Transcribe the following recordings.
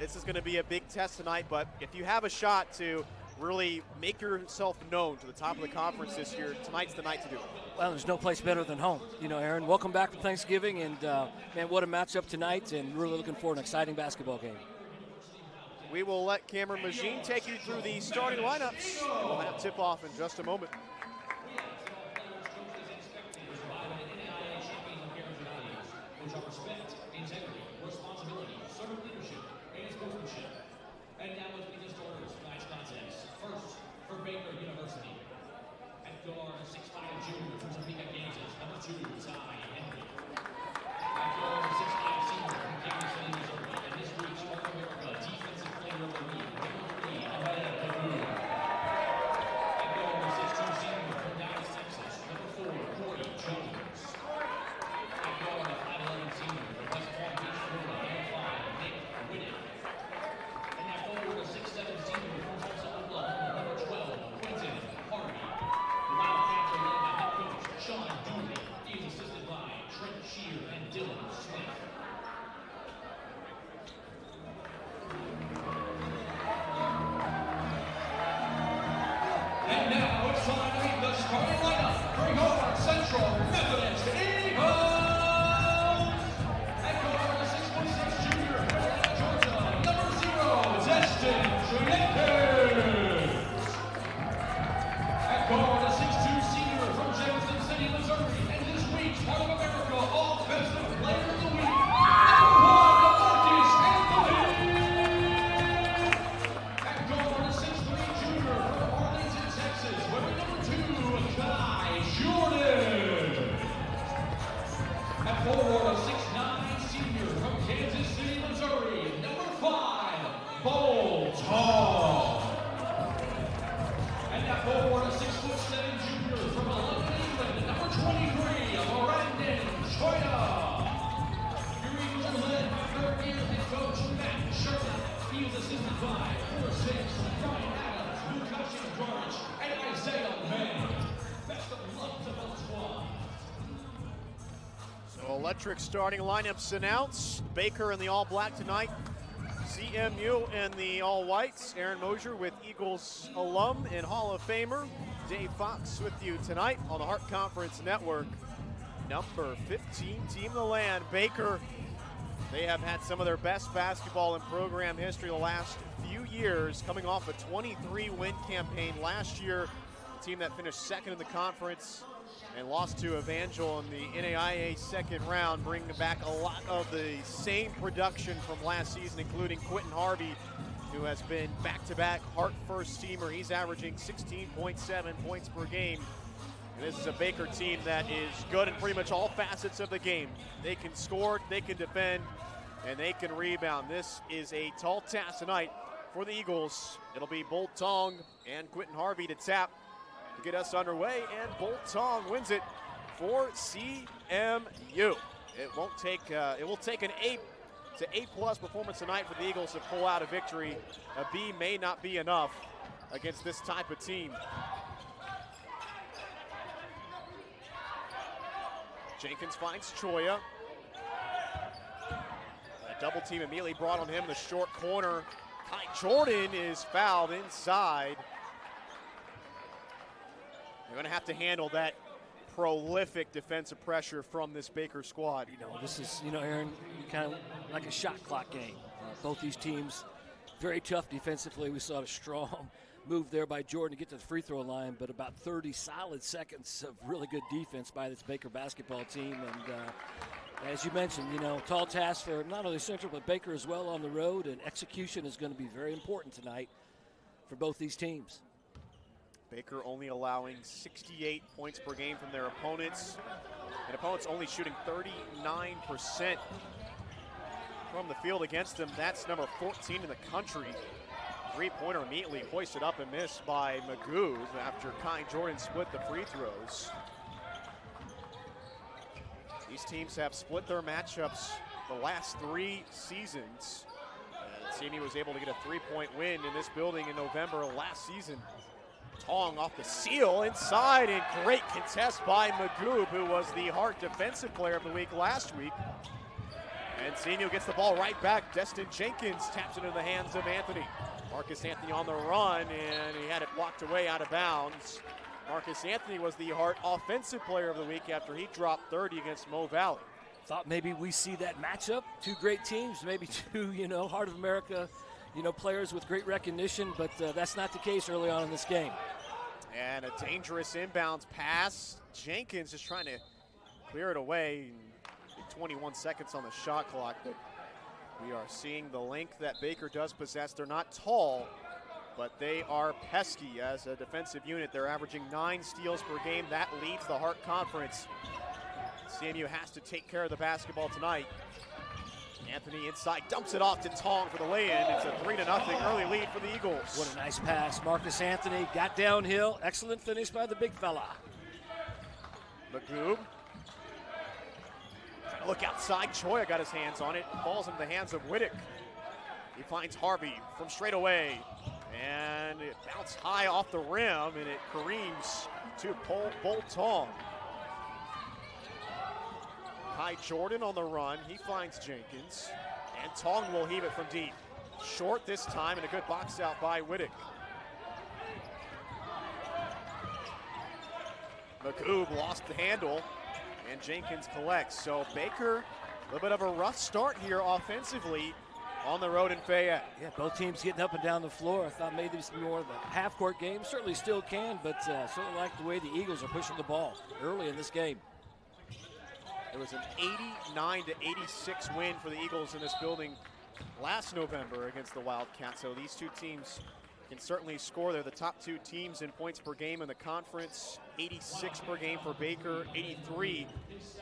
This is going to be a big test tonight, but if you have a shot to really make yourself known to the top of the conference this year, tonight's the night to do it. Well, there's no place better than home. You know, Aaron, welcome back from Thanksgiving, and man, what a matchup tonight, and really looking for an exciting basketball game. We will let Cameron Magine take you through the starting lineups. We'll have tip-off in just a moment. And now let's begin this orders tonight's contest. First, for Baker University. At guard, 6'5" junior from Topeka, Kansas. Number 2, Ty Henry. At guard, 6'5" senior from Kansas City, Missouri. And this week's All-America Defensive Player of the Week. Number 3, Ahmed Kaboom. At guard, 6'2" senior from Dallas, Texas. Number 4, Corey Jones. At guard, 5'11" senior from West Palm Beach, Florida. Number 5, Nick Whitted. And that forward, a 6'7" senior from Tulsa, Oklahoma, number 12, Quentin Harvey. The Wildcats are led by head coach Sean Dooley. He is assisted by Trent Shear and Dylan Smith. And now it's time to meet the starting lineup for your Central Methodist Eagles. At guard, a 6'6" junior from Atlanta, Georgia, number 0, Destin Jenkins. At guard, a 6'2" senior from Jackson City, Missouri, and this week's All-America Offensive Player of the Week, number 1, Marcus Anthony. At guard, a 6'3" junior from Arlington, Texas, wearing number 2, Kai Jordan. At forward, a 6'9" senior from Kansas City, Missouri, number 5, Bo Tong. And at forward, a 6'7" junior from London, England, number 23, Brandon Schroeder. Your Eagles are led by third-year head coach Matt Sherman. He is assisted by 4'6", Brian Adams, Lukasz Gorich, and Isaiah May. Best of luck to both squads. So electric starting lineups announced. Baker in the all-black tonight. CMU in the all-whites. Aaron Mosier with Eagles alum and Hall of Famer Dave Fox with you tonight on the Hart Conference Network. Number 15 team in the land, Baker. They have had some of their best basketball in program history the last few years, coming off a 23-win campaign last year. A team that finished second in the conference and lost to Evangel in the NAIA second round, bringing back a lot of the same production from last season, including Quentin Harvey, who has been back-to-back Hart first teamer. He's averaging 16.7 points per game. And this is a Baker team that is good in pretty much all facets of the game. They can score, they can defend, and they can rebound. This is a tall task tonight for the Eagles. It'll be Bolt Tong and Quentin Harvey to tap to get us underway, and Bolt Tong wins it for CMU. It will take an A to A+ performance tonight for the Eagles to pull out a victory. A B may not be enough against this type of team. Jenkins finds Choya. A double team immediately brought on him in the short corner. Kai Jordan is fouled inside. They're going to have to handle that prolific defensive pressure from this Baker squad. You know, this is, Aaron, kind of like a shot clock game. Both these teams very tough defensively. We saw a strong move there by Jordan to get to the free throw line, but about 30 solid seconds of really good defense by this Baker basketball team. And as you mentioned, tall task for not only Central but Baker as well on the road, and execution is going to be very important tonight for both these teams. Baker only allowing 68 points per game from their opponents, and opponents only shooting 39% from the field against them. That's number 14 in the country. Three-pointer immediately hoisted up and missed by Magoo after Kai Jordan split the free throws. These teams have split their matchups the last 3 seasons. CMU was able to get a 3-point win in this building in November of last season. Tong off the seal inside, and great contest by Magoo, who was the Hart Defensive Player of the Week last week. And CMU gets the ball right back. Destin Jenkins taps it into the hands of Anthony. Marcus Anthony on the run, and he had it blocked away out of bounds. Marcus Anthony was the Hart Offensive Player of the Week after he dropped 30 against Mo Valley. Thought maybe we see that matchup. Two great teams, maybe two, Heart of America, players with great recognition, but that's not the case early on in this game. And a dangerous inbounds pass. Jenkins is trying to clear it away. 21 seconds on the shot clock, but we are seeing the length that Baker does possess. They're not tall, but they are pesky as a defensive unit. They're averaging 9 steals per game. That leads the Hart Conference. CMU has to take care of the basketball tonight. Anthony inside, dumps it off to Tong for the lay-in. It's a 3-0 early lead for the Eagles. What a nice pass. Marcus Anthony got downhill. Excellent finish by the big fella. Magoob. Trying to look outside. Choya got his hands on it. Falls into the hands of Whittick. He finds Harvey from straight away. And it bounced high off the rim, and it careens to Bull Tong. Kai Jordan on the run. He finds Jenkins. And Tong will heave it from deep. Short this time, and a good box out by Whittick. Magoob lost the handle, and Jenkins collects. So Baker, a little bit of a rough start here offensively on the road in Fayette. Yeah, both teams getting up and down the floor. I thought maybe this would be more of a half-court game. Certainly still can, but certainly like the way the Eagles are pushing the ball early in this game. It was an 89-86 win for the Eagles in this building last November against the Wildcats. So these two teams can certainly score. They're the top 2 teams in points per game in the conference. 86 per game for Baker, 83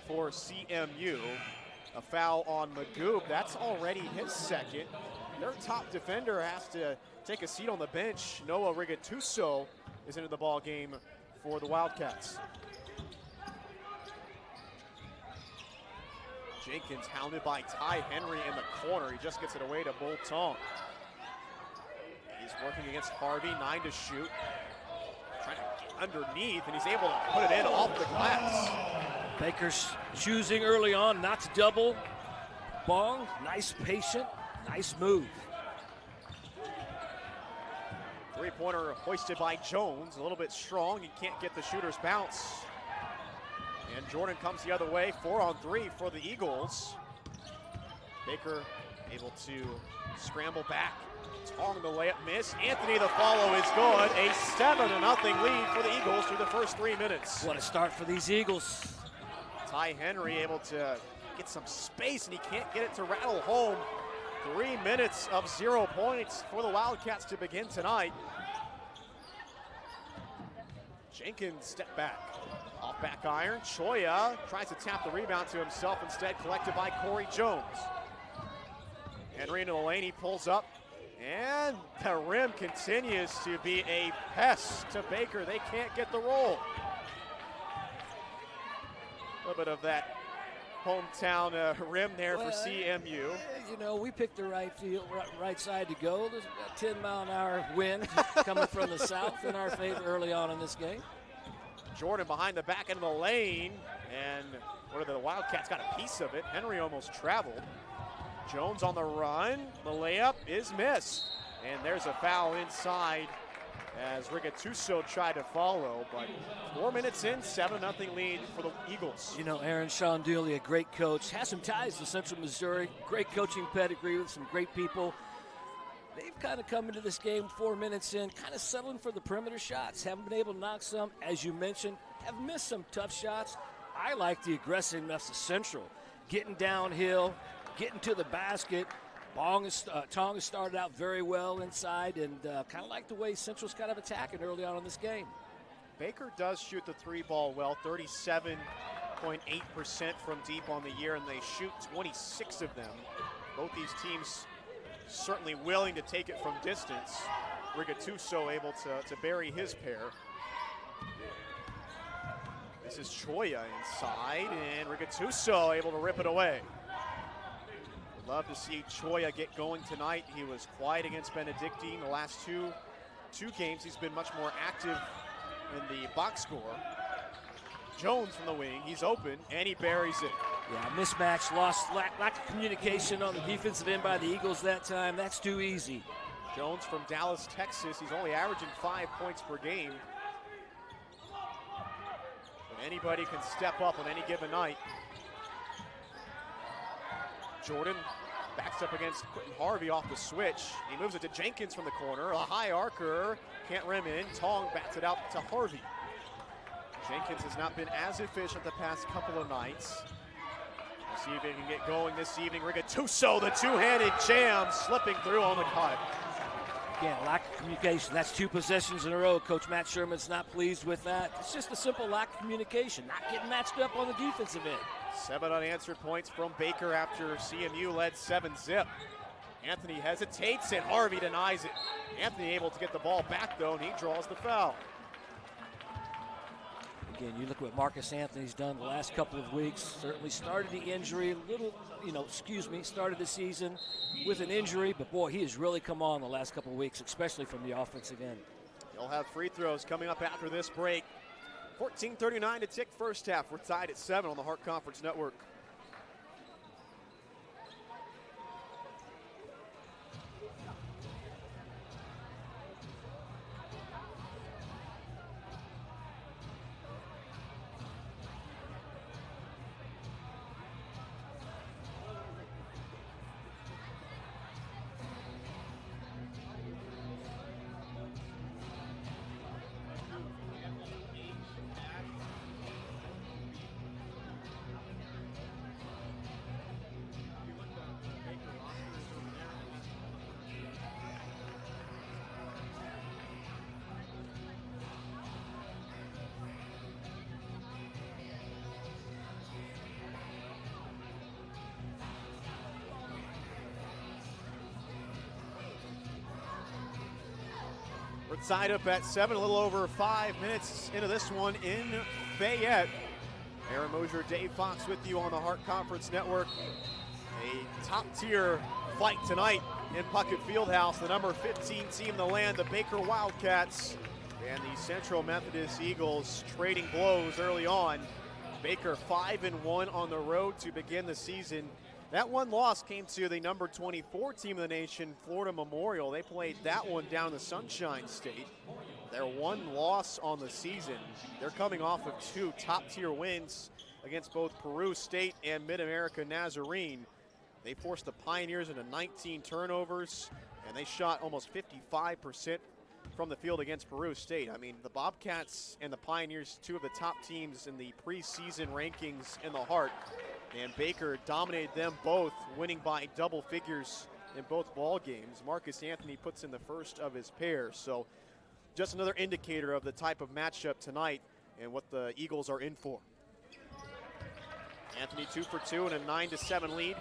for CMU. A foul on Magoob. That's already his second. Their top defender has to take a seat on the bench. Noah Rigatuso is into the ball game for the Wildcats. Jenkins hounded by Ty Henry in the corner. He just gets it away to Bull Tong. He's working against Harvey, 9 to shoot. Trying to get underneath, and he's able to put it in off the glass. Baker's choosing early on not to double. Bong, nice patient, nice move. Three-pointer hoisted by Jones, a little bit strong. He can't get the shooter's bounce. And Jordan comes the other way, 4-on-3 for the Eagles. Baker able to scramble back. Tong the layup miss. Anthony the follow is good. A 7-0 lead for the Eagles through the first 3 minutes. What a start for these Eagles. Ty Henry able to get some space, and he can't get it to rattle home. 3 minutes of 0 points for the Wildcats to begin tonight. Jenkins step back. Off back iron. Choya tries to tap the rebound to himself, instead collected by Corey Jones. Henry into the lane, he pulls up, and the rim continues to be a pest to Baker. They can't get the roll. A little bit of that hometown rim there for CMU. We picked the right side to go. There's about 10-mile-an-hour wind coming from the south in our favor early on in this game. Jordan behind the back end of the lane, and the Wildcats got a piece of it. Henry almost traveled. Jones on the run. The layup is missed. And there's a foul inside as Rigatuso tried to follow, but 4 minutes in, 7-0 lead for the Eagles. Aaron Sean Dooley, a great coach, has some ties to Central Missouri, great coaching pedigree with some great people. They've kind of come into this game 4 minutes in, kind of settling for the perimeter shots. Haven't been able to knock some, as you mentioned, have missed some tough shots. I like the aggressiveness of Central, getting downhill, getting to the basket. Tong has started out very well inside, and kind of like the way Central's kind of attacking early on in this game. Baker does shoot the 3-ball well, 37.8% from deep on the year, and they shoot 26 of them. Both these teams certainly willing to take it from distance. Rigatuso able to bury his pair. This is Choya inside, and Rigatuso able to rip it away. Would love to see Choya get going tonight. He was quiet against Benedictine the last two games. He's been much more active in the box score. Jones from the wing, he's open, and he buries it. Yeah, mismatch, lack of communication on the defensive end by the Eagles that time. That's too easy. Jones from Dallas, Texas. He's only averaging 5 points per game. But anybody can step up on any given night. Jordan backs up against Quentin Harvey off the switch. He moves it to Jenkins from the corner. A high arcer, can't rim in. Tong bats it out to Harvey. Jenkins has not been as efficient the past couple of nights. Let's see if he can get going this evening. Rigatuso, the two-handed jam, slipping through on the cut. Again, lack of communication. That's 2 possessions in a row. Coach Matt Sherman's not pleased with that. It's just a simple lack of communication, not getting matched up on the defensive end. 7 unanswered points from Baker after CMU led 7-zip. Anthony hesitates and Harvey denies it. Anthony able to get the ball back though, and he draws the foul. Again, you look at what Marcus Anthony's done the last couple of weeks. Certainly started the injury, started the season with an injury, but boy, he has really come on the last couple of weeks, especially from the offensive end. They'll have free throws coming up after this break. 14:39 to tick first half. We're tied at 7 on the Hart Conference Network. We're tied up at 7, a little over 5 minutes into this one in Fayette. Aaron Mosier, Dave Fox with you on the Hart Conference Network. A top-tier fight tonight in Puckett Fieldhouse. The number 15 team in the land, the Baker Wildcats, and the Central Methodist Eagles trading blows early on. Baker 5-1 on the road to begin the season. That one loss came to the number 24 team in the nation, Florida Memorial. They played that one down the Sunshine State. Their one loss on the season. They're coming off of 2 top-tier wins against both Peru State and Mid-America Nazarene. They forced the Pioneers into 19 turnovers, and they shot almost 55% from the field against Peru State. I mean, the Bobcats and the Pioneers, 2 of the top teams in the preseason rankings in the Hart. And Baker dominated them both, winning by double figures in both ball games. Marcus Anthony puts in the first of his pair. So just another indicator of the type of matchup tonight and what the Eagles are in for. Anthony 2 for 2 and a 9-7 lead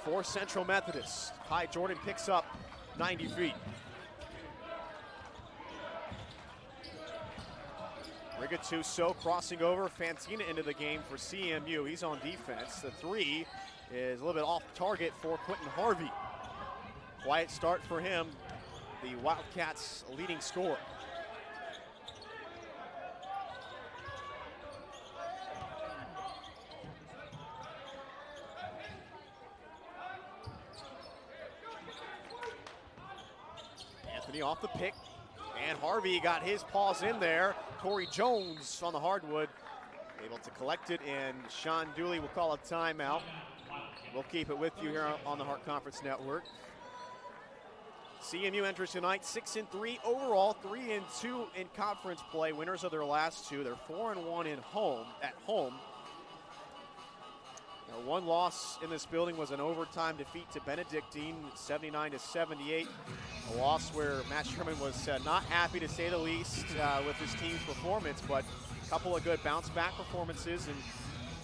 for Central Methodist. Ty Jordan picks up 90 feet. Rigatuso crossing over, Fantina into the game for CMU. He's on defense. The 3 is a little bit off target for Quentin Harvey. Quiet start for him, the Wildcats' leading scorer. Anthony off the pick. And Harvey got his paws in there. Corey Jones on the hardwood, able to collect it, and Sean Dooley will call a timeout. We'll keep it with you here on the Hart Conference Network. CMU enters tonight 6-3 overall, 3-2 in conference play. Winners of their last 2. They're 4-1 at home. Now, one loss in this building was an overtime defeat to Benedictine, 79-78. A loss where Matt Sherman was not happy, to say the least, with his team's performance, but a couple of good bounce-back performances. And,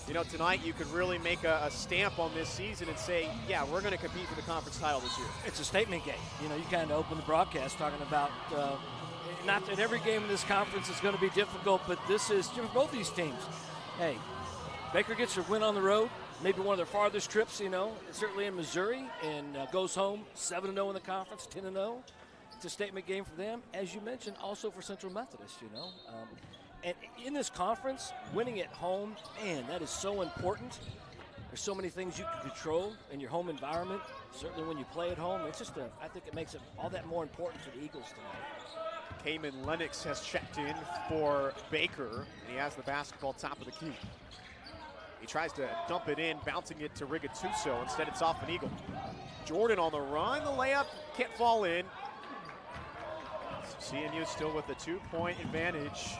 you know, tonight you could really make a stamp on this season and say, yeah, we're going to compete for the conference title this year. It's a statement game. You know, you kind of open the broadcast talking about not that every game in this conference is going to be difficult, but this is for both these teams. Hey, Baker gets a win on the road. Maybe one of their farthest trips, you know, certainly in Missouri, and goes home 7-0 in the conference, 10-0. It's a statement game for them, as you mentioned, also for Central Methodist, you know. And in this conference, winning at home, man, that is so important. There's so many things you can control in your home environment. Certainly when you play at home, it's just I think it makes it all that more important for the Eagles tonight. Cayman Lennox has checked in for Baker, and he has the basketball top of the key. He tries to dump it in, bouncing it to Rigatuso. Instead, it's off an Eagle. Jordan on the run. The layup can't fall in. So CMU still with a 2-point advantage.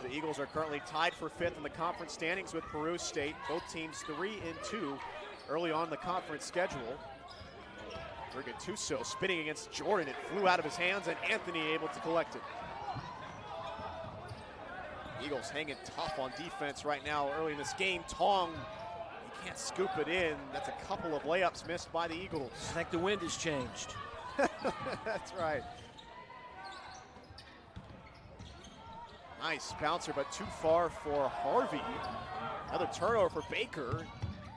The Eagles are currently tied for 5th in the conference standings with Peru State. Both teams 3-2 early on the conference schedule. Rigatuso spinning against Jordan. It flew out of his hands, and Anthony able to collect it. Eagles hanging tough on defense right now early in this game. Tong, he can't scoop it in. That's a couple of layups missed by the Eagles. I think the wind has changed. That's right. Nice bouncer, but too far for Harvey. Another turnover for Baker.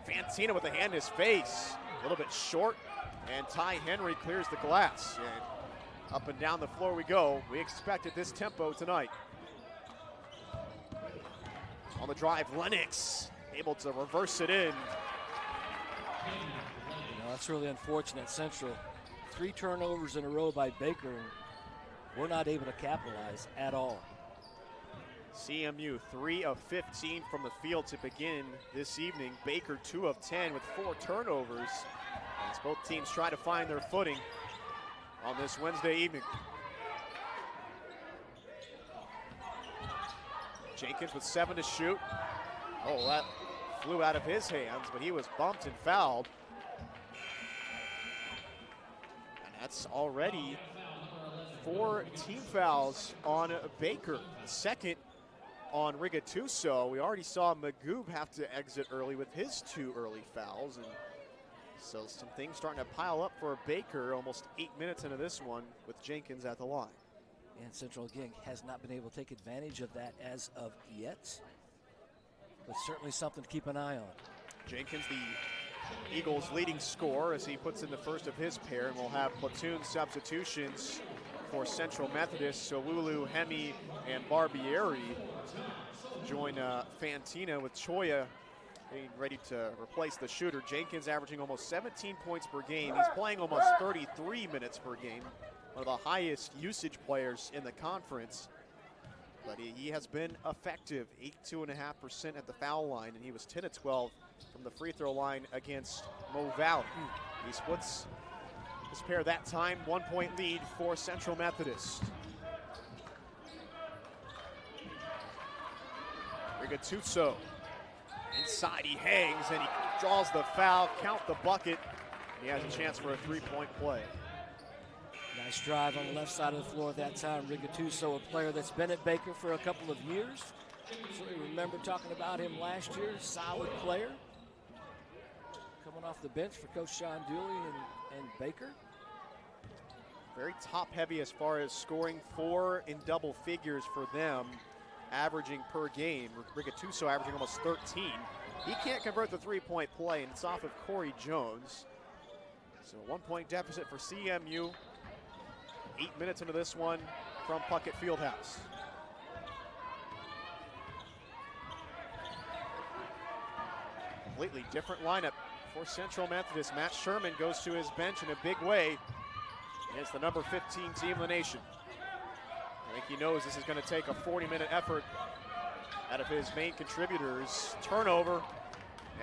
Fantina with a hand in his face. A little bit short, and Ty Henry clears the glass. And up and down the floor we go. We expected this tempo tonight. On the drive, Lennox able to reverse it in. That's really unfortunate. Central, 3 turnovers in a row by Baker, and we're not able to capitalize at all. CMU 3 of 15 from the field to begin this evening. Baker 2 of 10 with 4 turnovers. As both teams try to find their footing on this Wednesday evening. Jenkins with 7 to shoot. Oh, that flew out of his hands, but he was bumped and fouled. And that's already 4 team fouls on Baker. Second on Rigatuso. We already saw Magoob have to exit early with his 2 early fouls. And so some things starting to pile up for Baker almost 8 minutes into this one with Jenkins at the line. And Central, again, has not been able to take advantage of that as of yet. But certainly something to keep an eye on. Jenkins, the Eagles' leading scorer, as he puts in the first of his pair, and we'll have platoon substitutions for Central Methodist. So Wulu, Hemi, and Barbieri join Fantina with Choya being ready to replace the shooter. Jenkins averaging almost 17 points per game. He's playing almost 33 minutes per game. One of the highest usage players in the conference. But he has been effective, 82.5% at the foul line, and he was 10 of 12 from the free throw line against Mo Valley. He splits his pair that time, 1-point lead for Central Methodist. Rigatuso inside, he hangs, and he draws the foul, count the bucket. He has a chance for a 3-point play. Nice drive on the left side of the floor at that time. Rigatuso, a player that's been at Baker for a couple of years. So you remember talking about him last year, solid player. Coming off the bench for Coach Sean Dooley and Baker. Very top heavy as far as scoring, 4 in double figures for them, averaging per game. Rigatuso averaging almost 13. He can't convert the 3-point play, and it's off of Corey Jones. So 1-point deficit for CMU. 8 minutes into this one from Puckett Fieldhouse. Completely different lineup for Central Methodist. Matt Sherman goes to his bench in a big way against the number 15 team in the nation. I think he knows this is going to take a 40-minute effort out of his main contributors. Turnover,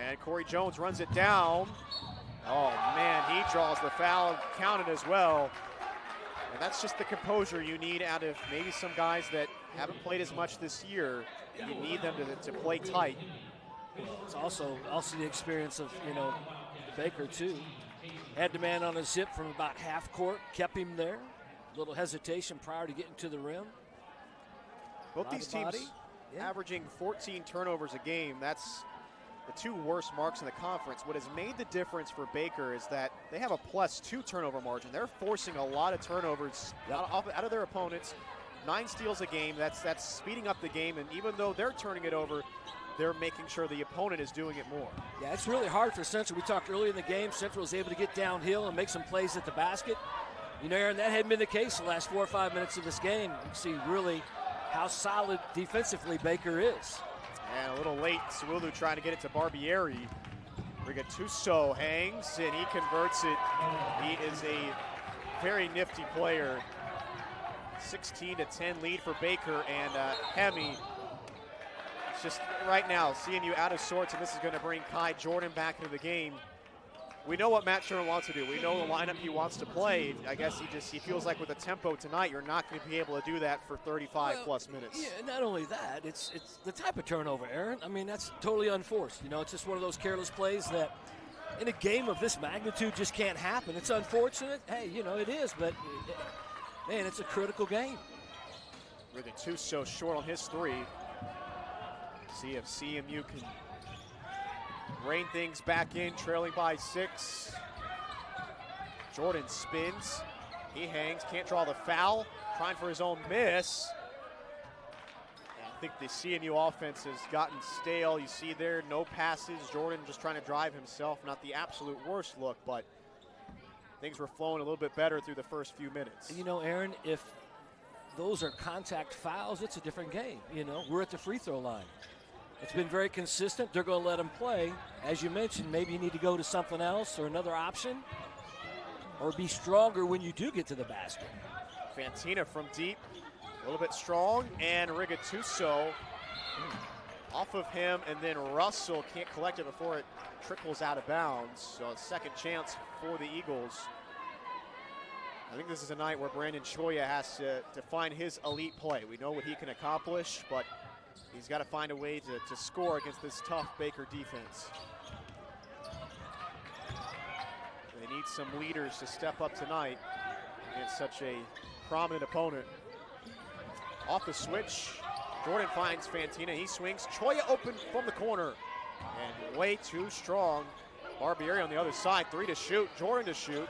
and Corey Jones runs it down. Oh man, he draws the foul, counted as well. And that's just the composure you need out of maybe some guys that haven't played as much this year. You need them to play tight. It's also the experience of, Baker too. Had the man on his hip from about half court, kept him there. A little hesitation prior to getting to the rim. Both these teams averaging 14 turnovers a game. That's the 2 worst marks in the conference. What has made the difference for Baker is that they have a +2 turnover margin. They're forcing a lot of turnovers out of their opponents. 9 steals a game. That's speeding up the game, and even though they're turning it over, they're making sure the opponent is doing it more. Yeah, it's really hard for Central. We talked earlier in the game, Central was able to get downhill and make some plays at the basket. Aaron, that hadn't been the case the last 4 or 5 minutes of this game. You can see really how solid defensively Baker is. And a little late, Suulu trying to get it to Barbieri. Rigatuso hangs, and he converts it. He is a very nifty player. 16-10 lead for Baker, and Hemi. It's just right now, seeing you out of sorts, and this is going to bring Kai Jordan back into the game. We know what Matt Sherman wants to do. We know the lineup he wants to play. I guess he feels like with the tempo tonight, you're not going to be able to do that for 35-plus minutes. Yeah, not only that, it's the type of turnover, Aaron. I mean, that's totally unforced. It's just one of those careless plays that in a game of this magnitude just can't happen. It's unfortunate. Hey, it is, but, man, it's a critical game. Rigatuso short on his three. See if CMU can rein things back in, trailing by 6. Jordan spins. He hangs, can't draw the foul. Trying for his own miss. And I think the CMU offense has gotten stale. You see there, no passes. Jordan just trying to drive himself. Not the absolute worst look, but things were flowing a little bit better through the first few minutes. Aaron, if those are contact fouls, it's a different game. We're at the free throw line. It's been very consistent. They're going to let him play. As you mentioned, maybe you need to go to something else or another option, or be stronger when you do get to the basket. Fantina from deep, a little bit strong, and Rigatuso off of him, and then Russell can't collect it before it trickles out of bounds. So a second chance for the Eagles. I think this is a night where Brandon Choya has to find his elite play. We know what he can accomplish, but he's got to find a way to score against this tough Baker defense. They need some leaders to step up tonight against such a prominent opponent. Off the switch, Jordan finds Fantina. He swings. Choya open from the corner, and way too strong. Barbieri on the other side. 3 to shoot. Jordan to shoot,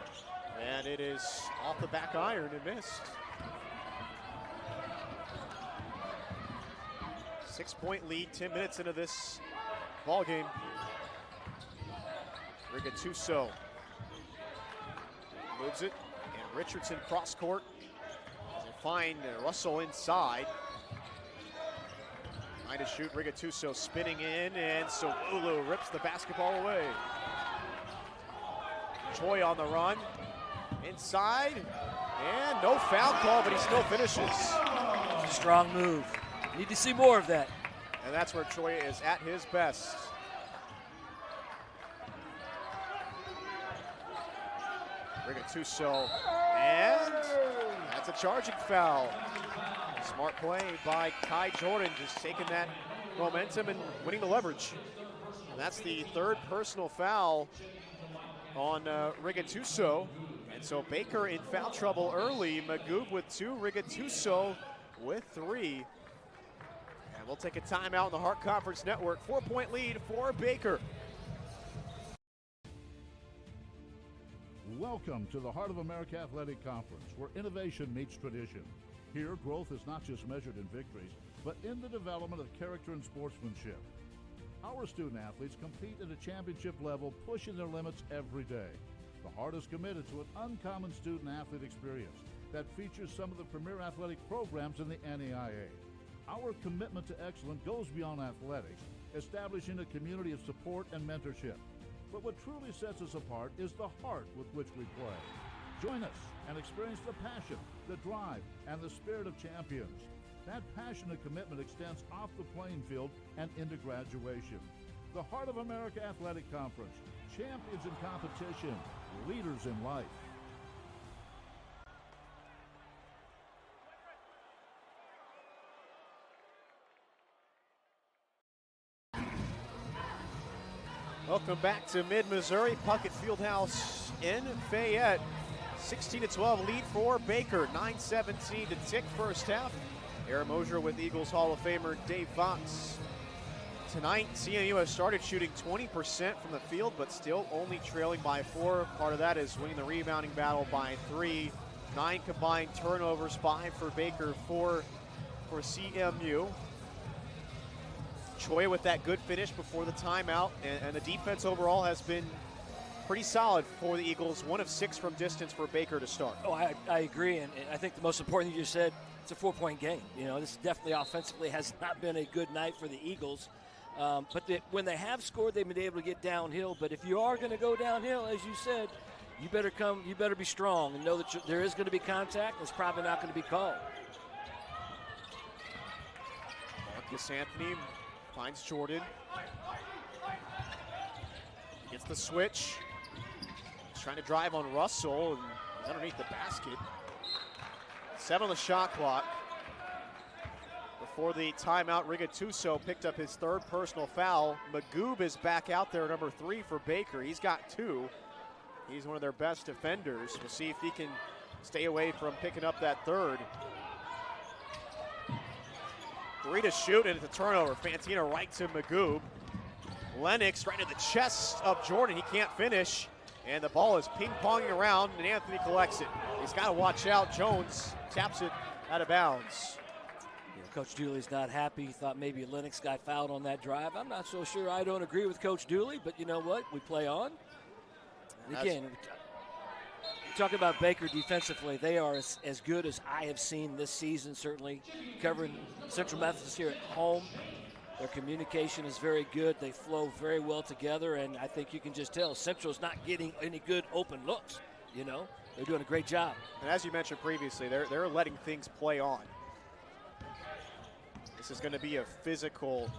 and it is off the back iron and missed. 6-point lead, 10 minutes into this ball game. Rigatuso moves it, and Richardson cross court. They find Russell inside. Trying to shoot, Rigatuso spinning in, and Suulu rips the basketball away. Choi on the run, inside, and no foul call, but he still finishes. Strong move. Need to see more of that. And that's where Choi is at his best. Rigatuso, and that's a charging foul. Smart play by Kai Jordan, just taking that momentum and winning the leverage. And that's the third personal foul on Rigatuso. And so Baker in foul trouble early. Magoob with 2, Rigatuso with 3. And we'll take a timeout in the Hart Conference Network. 4-point lead for Baker. Welcome to the Heart of America Athletic Conference, where innovation meets tradition. Here, growth is not just measured in victories, but in the development of character and sportsmanship. Our student athletes compete at a championship level, pushing their limits every day. The Heart is committed to an uncommon student athlete experience that features some of the premier athletic programs in the NAIA. Our commitment to excellence goes beyond athletics, establishing a community of support and mentorship. But what truly sets us apart is the heart with which we play. Join us and experience the passion, the drive, and the spirit of champions. That passion and commitment extends off the playing field and into graduation. The Heart of America Athletic Conference, champions in competition, leaders in life. Welcome back to Mid-Missouri, Puckett Fieldhouse in Fayette. 16-12 lead for Baker, 9:17 to tick first half. Aaron Mosier with Eagles Hall of Famer Dave Fox. Tonight, CMU has started shooting 20% from the field, but still only trailing by 4. Part of that is winning the rebounding battle by 3. 9 combined turnovers, 5 for Baker, 4 for CMU. Choi with that good finish before the timeout, and the defense overall has been pretty solid for the Eagles. 1 of 6 from distance for Baker to start. Oh, I agree, and I think the most important thing you said, it's a 4-point game. This definitely offensively has not been a good night for the Eagles. When they have scored, they've been able to get downhill. But if you are going to go downhill, as you said, you better be strong and know that there is going to be contact. It's probably not going to be called. Marcus Anthony finds Jordan. Gets the switch. He's trying to drive on Russell, and he's underneath the basket. 7 on the shot clock. Before the timeout, Rigatuso picked up his 3rd personal foul. Magoob is back out there, number 3 for Baker. He's got 2. He's one of their best defenders. We'll see if he can stay away from picking up that 3rd. 3 to shoot, and it's a turnover. Fantina right to Magoob. Lennox right to the chest of Jordan. He can't finish, and the ball is ping-ponging around, and Anthony collects it. He's got to watch out. Jones taps it out of bounds. Coach Dooley's not happy. He thought maybe Lennox got fouled on that drive. I'm not so sure. I don't agree with Coach Dooley, but you know what? We play on. And again, talking about Baker defensively, they are as good as I have seen this season, certainly covering Central Methodist here at home. Their communication is very good. They flow very well together, and I think you can just tell Central's not getting any good open looks. You know, they're doing a great job. And as you mentioned previously, they're letting things play on. This is going to be a physical,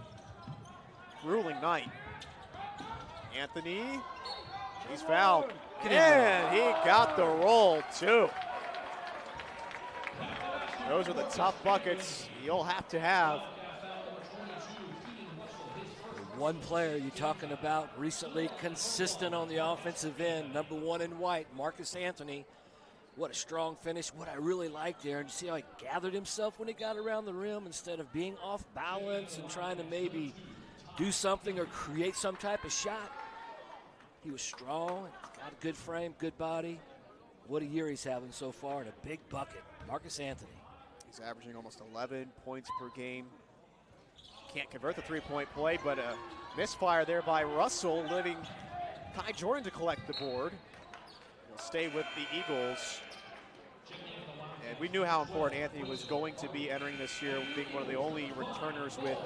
grueling night. Anthony, he's fouled. And he got the roll, too. Those are the tough buckets you'll have to have. One player you're talking about recently consistent on the offensive end, number 1 in white, Marcus Anthony. What a strong finish. What I really liked there, and you see how he gathered himself when he got around the rim instead of being off balance and trying to maybe do something or create some type of shot. He was strong, got a good frame, good body. What a year he's having so far, and a big bucket. Marcus Anthony. He's averaging almost 11 points per game. Can't convert the three-point play, but a misfire there by Russell, leaving Kai Jordan to collect the board. He'll stay with the Eagles. And we knew how important Anthony was going to be entering this year, being one of the only returners with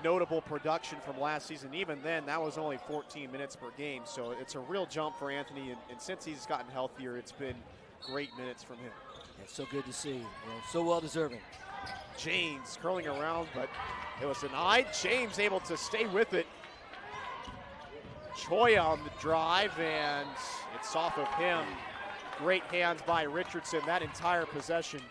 notable production from last season. Even then, that was only 14 minutes per game, so it's a real jump for Anthony, and since he's gotten healthier, it's been great minutes from him. It's so good to see, so well-deserving. James curling around, but it was denied. James able to stay with it. Choya on the drive, and it's off of him. Great hands by Richardson that entire possession.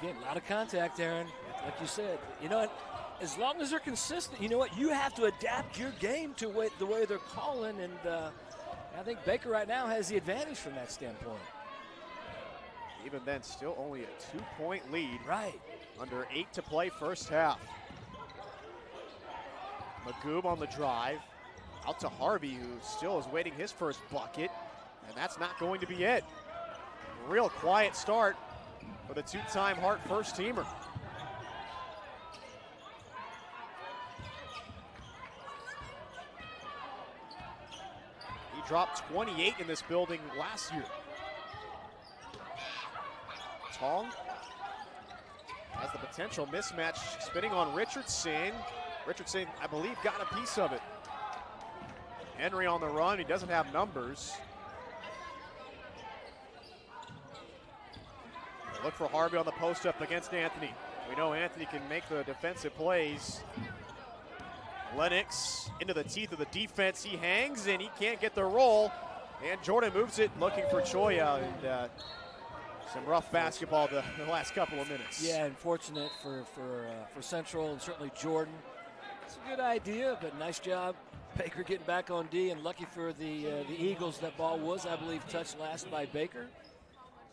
Again, a lot of contact, Aaron. Like you said, you know what? As long as they're consistent, you know what? You have to adapt your game to the way they're calling, and I think Baker right now has the advantage from that standpoint. Even then, still only a 2-point lead. Right. Under 8 to play first half. Magoob on the drive. Out to Harvey, who still is waiting his first bucket. And that's not going to be it. Real quiet start for the 2-time Hart first teamer. He dropped 28 in this building last year. Tong has the potential mismatch, spinning on Richardson. Richardson, I believe, got a piece of it. Henry on the run, he doesn't have numbers. Look for Harvey on the post up against Anthony. We know Anthony can make the defensive plays. Lennox into the teeth of the defense. He hangs and he can't get the roll. And Jordan moves it, looking for Choya. And some rough basketball the last couple of minutes. Yeah, unfortunate for Central and certainly Jordan. It's a good idea, but nice job. Baker getting back on D, and lucky for the Eagles, that ball was, I believe, touched last by Baker.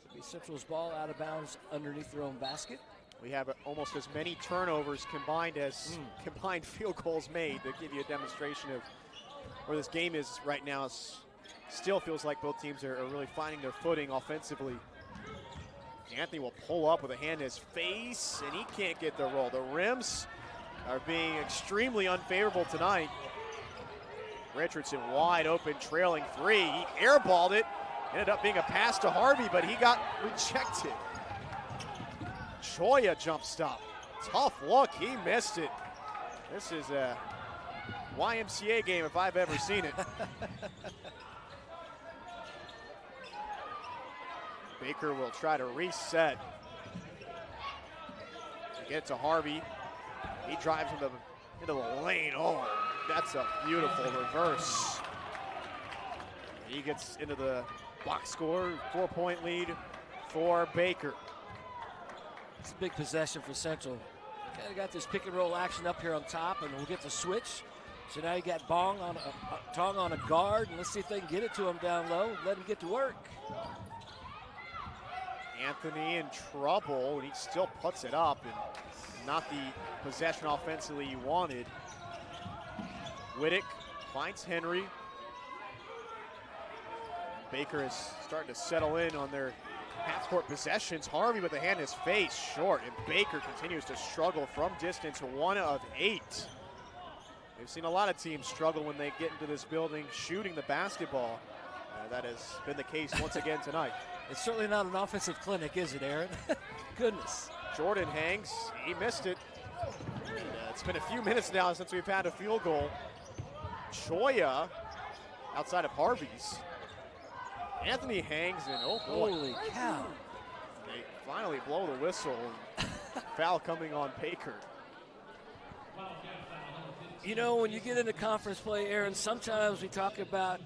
It'll be Central's ball out of bounds underneath their own basket. We have almost as many turnovers combined as combined field goals made to give you a demonstration of where this game is right now. It still feels like both teams are really finding their footing offensively. Anthony will pull up with a hand in his face, and he can't get the roll. The rims are being extremely unfavorable tonight. Richardson wide open, trailing 3. He airballed it. Ended up being a pass to Harvey, but he got rejected. Choya jump stop. Tough look, he missed it. This is a YMCA game if I've ever seen it. Baker will try to reset. Get to Harvey. He drives into the lane. Oh, that's a beautiful reverse. He gets into the box score, 4-point lead for Baker. It's a big possession for Central. Kind of got this pick and roll action up here on top, and we'll get the switch. So now you got Tong on a guard, and let's see if they can get it to him down low. Let him get to work. Anthony in trouble, and he still puts it up, and not the possession offensively you wanted. Whittick finds Henry. Baker is starting to settle in on their half-court possessions. Harvey with a hand in his face, short, and Baker continues to struggle from distance, 1 of 8. We've seen a lot of teams struggle when they get into this building shooting the basketball. That has been the case once again tonight. It's certainly not an offensive clinic, is it, Aaron? Goodness. Jordan hangs. He missed it. And, it's been a few minutes now since we've had a field goal. Choya outside of Harvey's. Anthony hangs, and oh boy. Holy cow. They finally blow the whistle. Foul coming on Baker. You know, when you get into conference play, Aaron, sometimes we talk about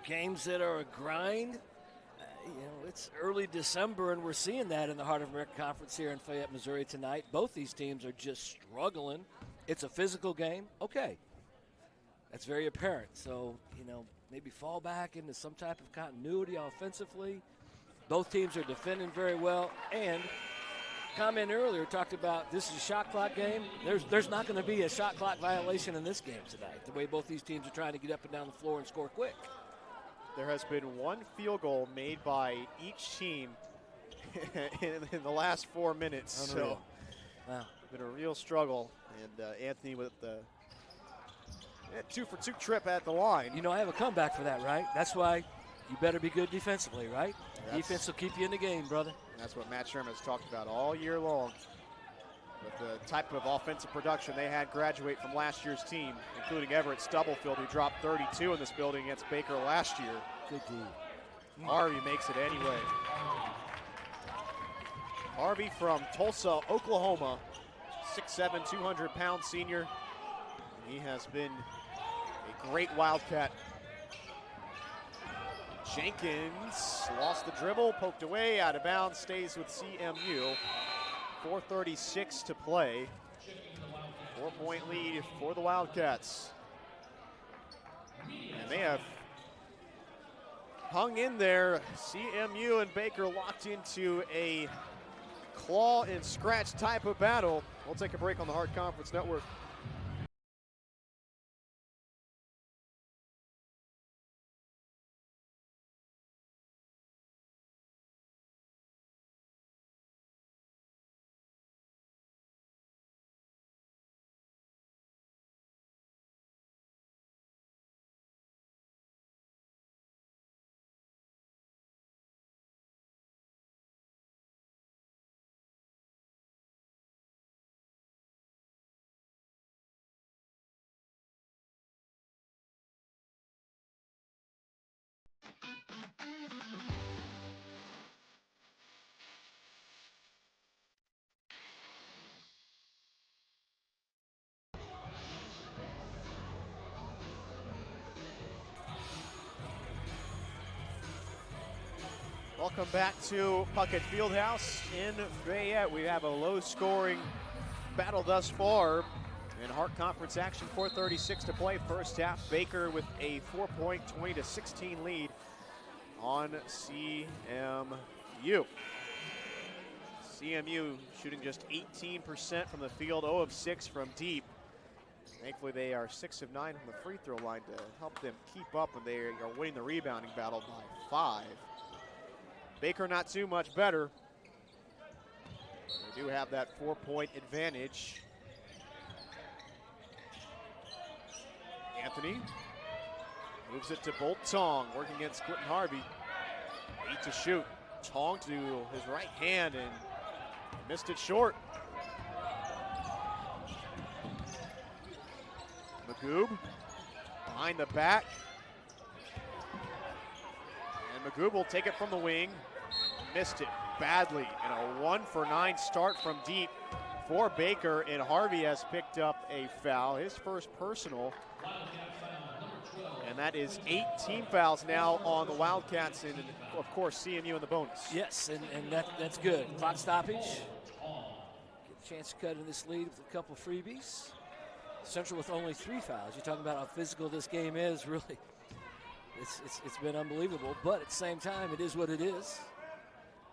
games that are a grind. It's early December, and we're seeing that in the Heart of America Conference here in Fayette, Missouri tonight. Both these teams are just struggling. It's a physical game. Okay. That's very apparent. So, maybe fall back into some type of continuity offensively. Both teams are defending very well. And comment earlier talked about this is a shot clock game. There's not going to be a shot clock violation in this game tonight, the way both these teams are trying to get up and down the floor and score quick. There has been one field goal made by each team in the last 4 minutes. Unreal. So, wow. Been a real struggle. And Anthony with the 2-for-2 trip at the line. I have a comeback for that, right? That's why you better be good defensively, right? Defense will keep you in the game, brother. That's what Matt Sherman has talked about all year long. With the type of offensive production they had graduate from last year's team, including Everett Stubblefield, who dropped 32 in this building against Baker last year. Good D. Harvey makes it anyway. Harvey from Tulsa, Oklahoma, 6'7", 200-pound senior. He has been a great Wildcat. Jenkins lost the dribble, poked away, out of bounds, stays with CMU. 4:36 to play. 4-point lead for the Wildcats. And they have hung in there. CMU and Baker locked into a claw and scratch type of battle. We'll take a break on the Hart Conference Network. Welcome back to Puckett Fieldhouse in Fayette. We have a low-scoring battle thus far in Hart Conference action. 4:36 to play, first half. Baker with a 4-point, 20-16 lead on CMU. CMU shooting just 18% from the field, 0 of 6 from deep. Thankfully, they are 6 of 9 from the free throw line to help them keep up, and they are winning the rebounding battle by 5. Baker not too much better. They do have that 4-point advantage. Anthony moves it to Bolt Tong, working against Quentin Harvey. 8 to shoot. Tong to his right hand and missed it short. Magoob behind the back. And Magoob will take it from the wing. Missed it badly. And a 1-for-9 start from deep for Baker. And Harvey has picked up a foul, his first personal. And that is 8 team fouls now on the Wildcats, and of course CMU in the bonus. Yes, and that's good. Clock stoppage. Get a chance to cut in this lead with a couple freebies. Central with only 3 fouls. You're talking about how physical this game is. Really, it's been unbelievable. But at the same time, it is what it is.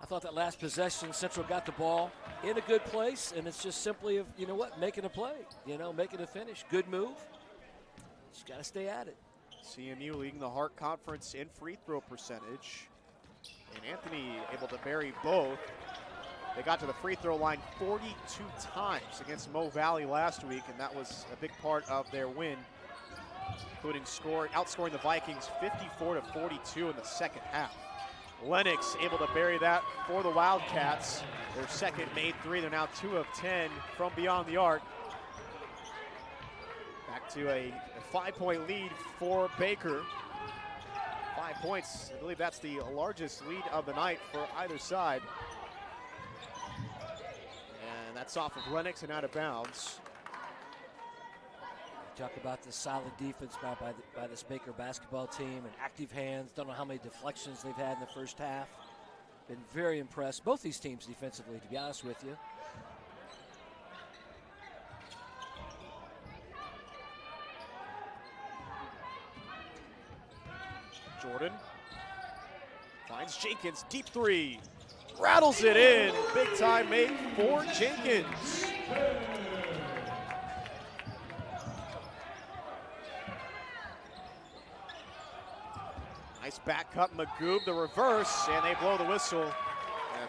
I thought that last possession, Central got the ball in a good place, and it's just simply of, you know what, making a play, making a finish. Good move. Just got to stay at it. CMU leading the Hart Conference in free throw percentage. And Anthony able to bury both. They got to the free throw line 42 times against Mo Valley last week, and that was a big part of their win, including outscoring the Vikings 54-42 in the second half. Lennox able to bury that for the Wildcats. Their second made 3. They're now 2 of 10 from beyond the arc. Back to a 5-point lead for Baker. 5 points, I believe that's the largest lead of the night for either side. And that's off of Lennox and out of bounds. Talk about the solid defense by this Baker basketball team and active hands. Don't know how many deflections they've had in the first half. Been very impressed, both these teams defensively, to be honest with you. Jordan finds Jenkins, deep 3, rattles it in. Big time make for Jenkins. Nice back cut, Magoob, the reverse, and they blow the whistle. And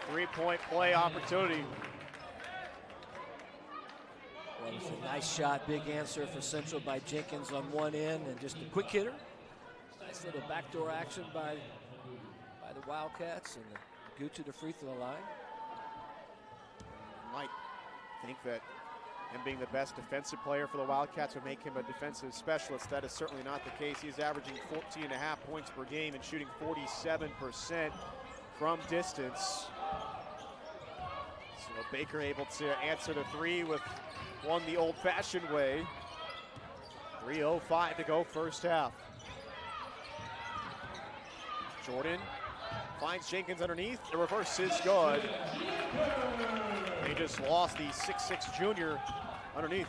a 3-point play opportunity. Well, it was a nice shot, big answer for Central by Jenkins on one end, and just a quick hitter. Nice little backdoor action by the Wildcats, and go to the free throw line. You might think that him being the best defensive player for the Wildcats would make him a defensive specialist. That is certainly not the case. He's averaging 14.5 points per game and shooting 47% from distance. So Baker able to answer the 3 with one the old-fashioned way. 3:05 to go first half. Jordan finds Jenkins underneath. The reverse is good. They just lost the 6'6" junior underneath.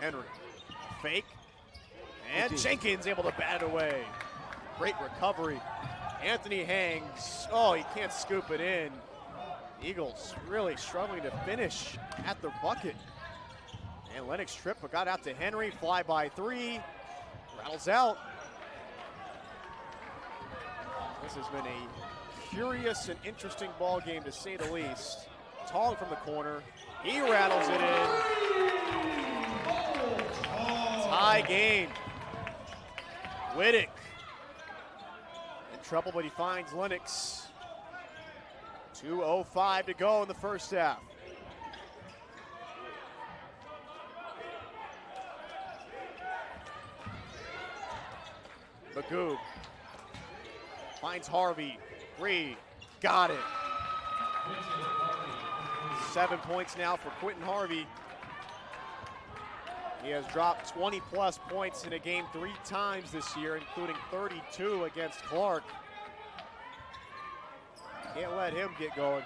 Henry, fake. And Jenkins able to bat it away. Great recovery. Anthony hangs. Oh, he can't scoop it in. Eagles really struggling to finish at the bucket. And Lennox tripped, but got out to Henry. Fly by 3. Rattles out. This has been a curious and interesting ball game, to say the least. Tong from the corner. He rattles it in. Tie game. Whittick in trouble, but he finds Lennox. 2:05 to go in the first half. Magoob finds Harvey. 3, got it. 7 points now for Quentin Harvey. He has dropped 20-plus points in a game 3 times this year, including 32 against Clark. Can't let him get going.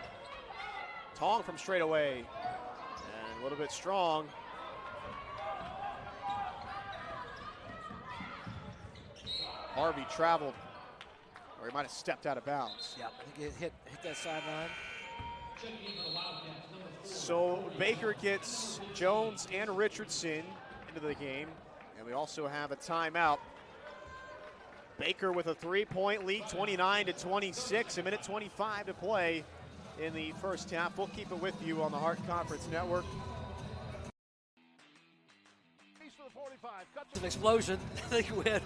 Tong from straight away. And a little bit strong. Harvey traveled, or he might have stepped out of bounds. Yeah, I think it hit that sideline. So Baker gets Jones and Richardson into the game, and we also have a timeout. Baker with a 3-point lead, 29-26, a minute 25 to play in the first half. We'll keep it with you on the Hart Conference Network. An explosion. I think we had,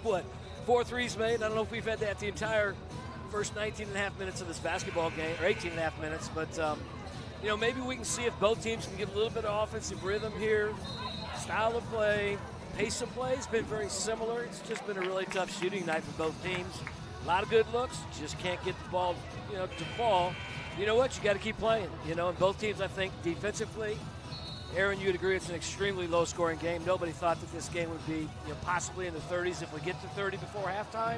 4 threes made? I don't know if we've had that the entire first 19 and a half minutes of this basketball game, or 18 and a half minutes, but maybe we can see if both teams can get a little bit of offensive rhythm here. Style of play, pace of play has been very similar. It's just been a really tough shooting night for both teams. A lot of good looks, just can't get the ball, to fall. You know what? You got to keep playing. And both teams, I think, defensively, Aaron, you'd agree it's an extremely low-scoring game. Nobody thought that this game would be, possibly in the 30s if we get to 30 before halftime.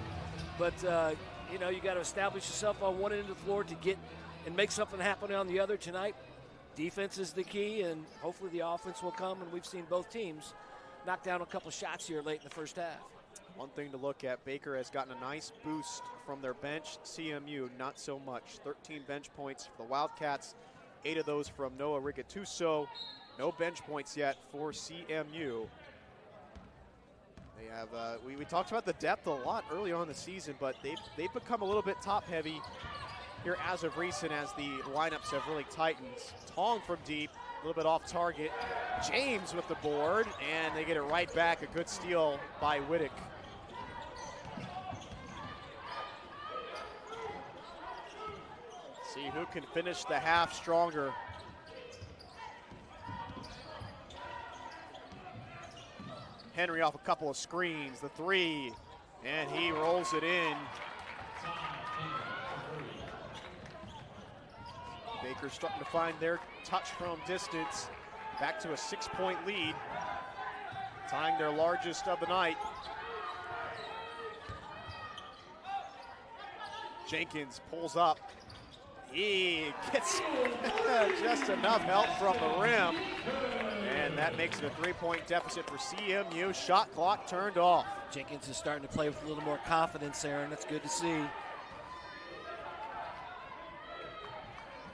But you got to establish yourself on one end of the floor to get and make something happen on the other tonight. Defense is the key, and hopefully the offense will come. And we've seen both teams knock down a couple shots here late in the first half. One thing to look at, Baker has gotten a nice boost from their bench. CMU, not so much. 13 bench points for the Wildcats, 8 of those from Noah Rigatuso. No bench points yet for CMU. They have, we talked about the depth a lot early on in the season, but they've become a little bit top-heavy here as of recent as the lineups have really tightened. Tong from deep, a little bit off target. James with the board, and they get it right back. A good steal by Whittick. See who can finish the half stronger. Henry off a couple of screens, the three, and he rolls it in. Baker starting to find their touch from distance. Back to a 6-point lead, tying their largest of the night. Jenkins pulls up. He gets just enough help from the rim. And that makes it a 3-point deficit for CMU. Shot clock turned off. Jenkins is starting to play with a little more confidence, Aaron. That's good to see.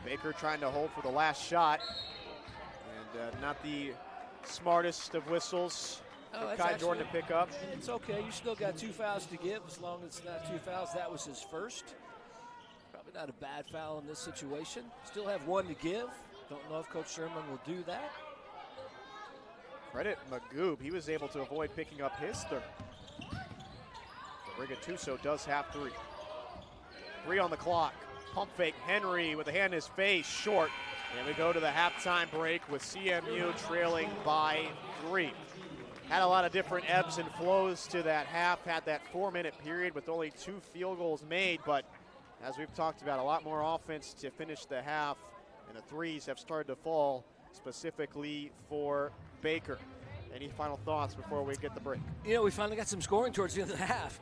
Baker trying to hold for the last shot. And not the smartest of whistles for Kai Jordan to pick up. It's okay. You still got 2 fouls to give as long as it's not 2 fouls. That was his first. Probably not a bad foul in this situation. Still have 1 to give. Don't know if Coach Sherman will do that. Credit Magoob. He was able to avoid picking up his third. Rigatuso does have 3. 3 on the clock. Pump fake. Henry with a hand in his face. Short. And we go to the halftime break with CMU trailing by 3. Had a lot of different ebbs and flows to that half. Had that 4-minute period with only 2 field goals made. But as we've talked about, a lot more offense to finish the half. And the threes have started to fall specifically for Baker. Any final thoughts before we get the break? We finally got some scoring towards the end of the half.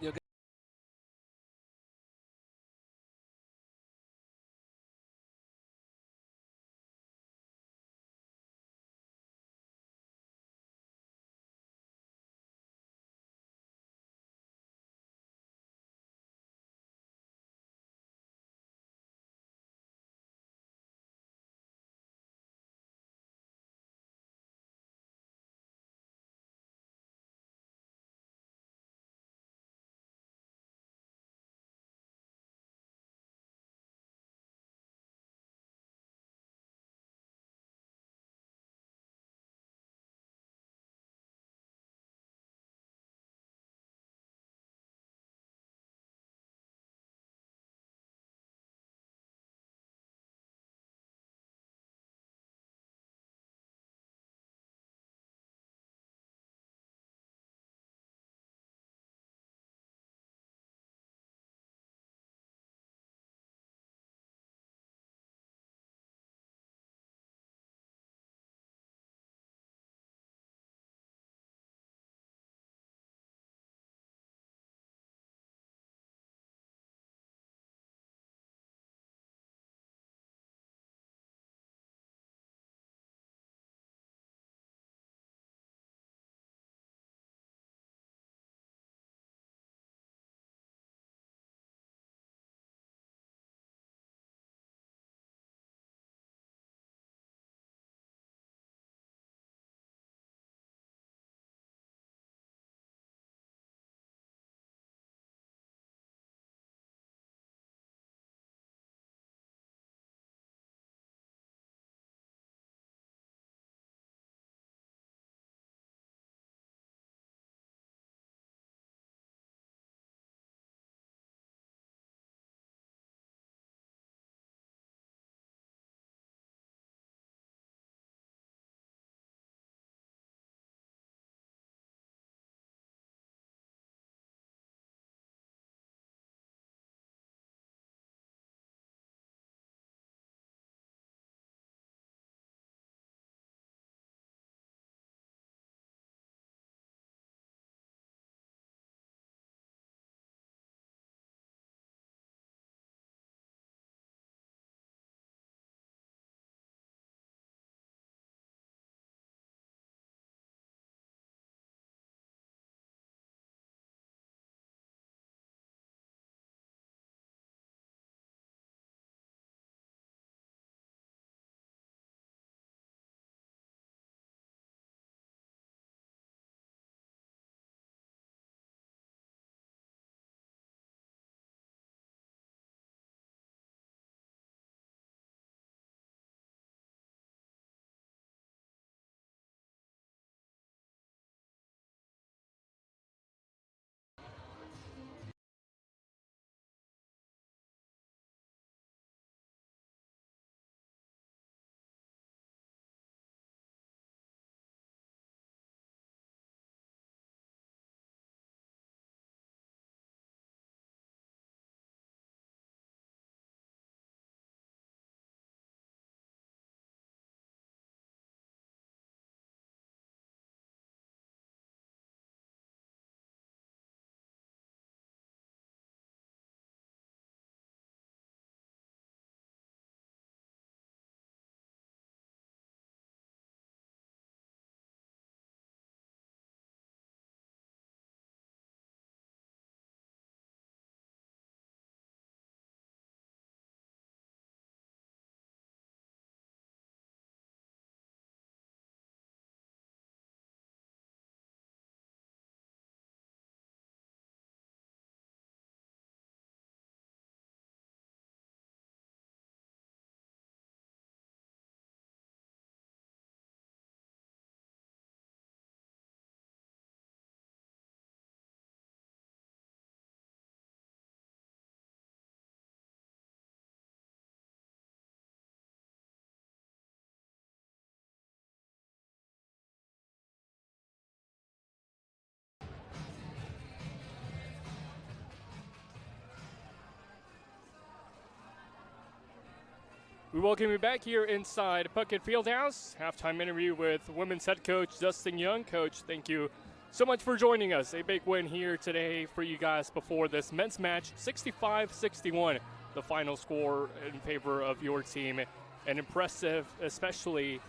We welcome you back here inside Puckett Fieldhouse. Halftime interview with women's head coach Dustin Young. Coach, thank you so much for joining us. A big win here today for you guys before this men's match, 65-61, the final score in favor of your team. An impressive, especially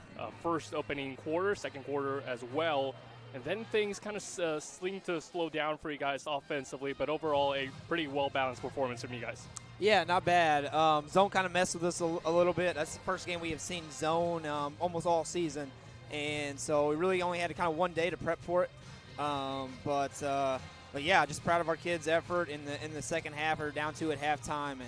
first opening quarter, second quarter as well. And then things kind of seem to slow down for you guys offensively, but overall a pretty well-balanced performance from you guys. Yeah, not bad. Zone kind of messed with us a little bit. That's the first game we have seen zone almost all season. And so we really only had kind of one day to prep for it. But yeah, just proud of our kids' effort in the second half. We were down 2 at halftime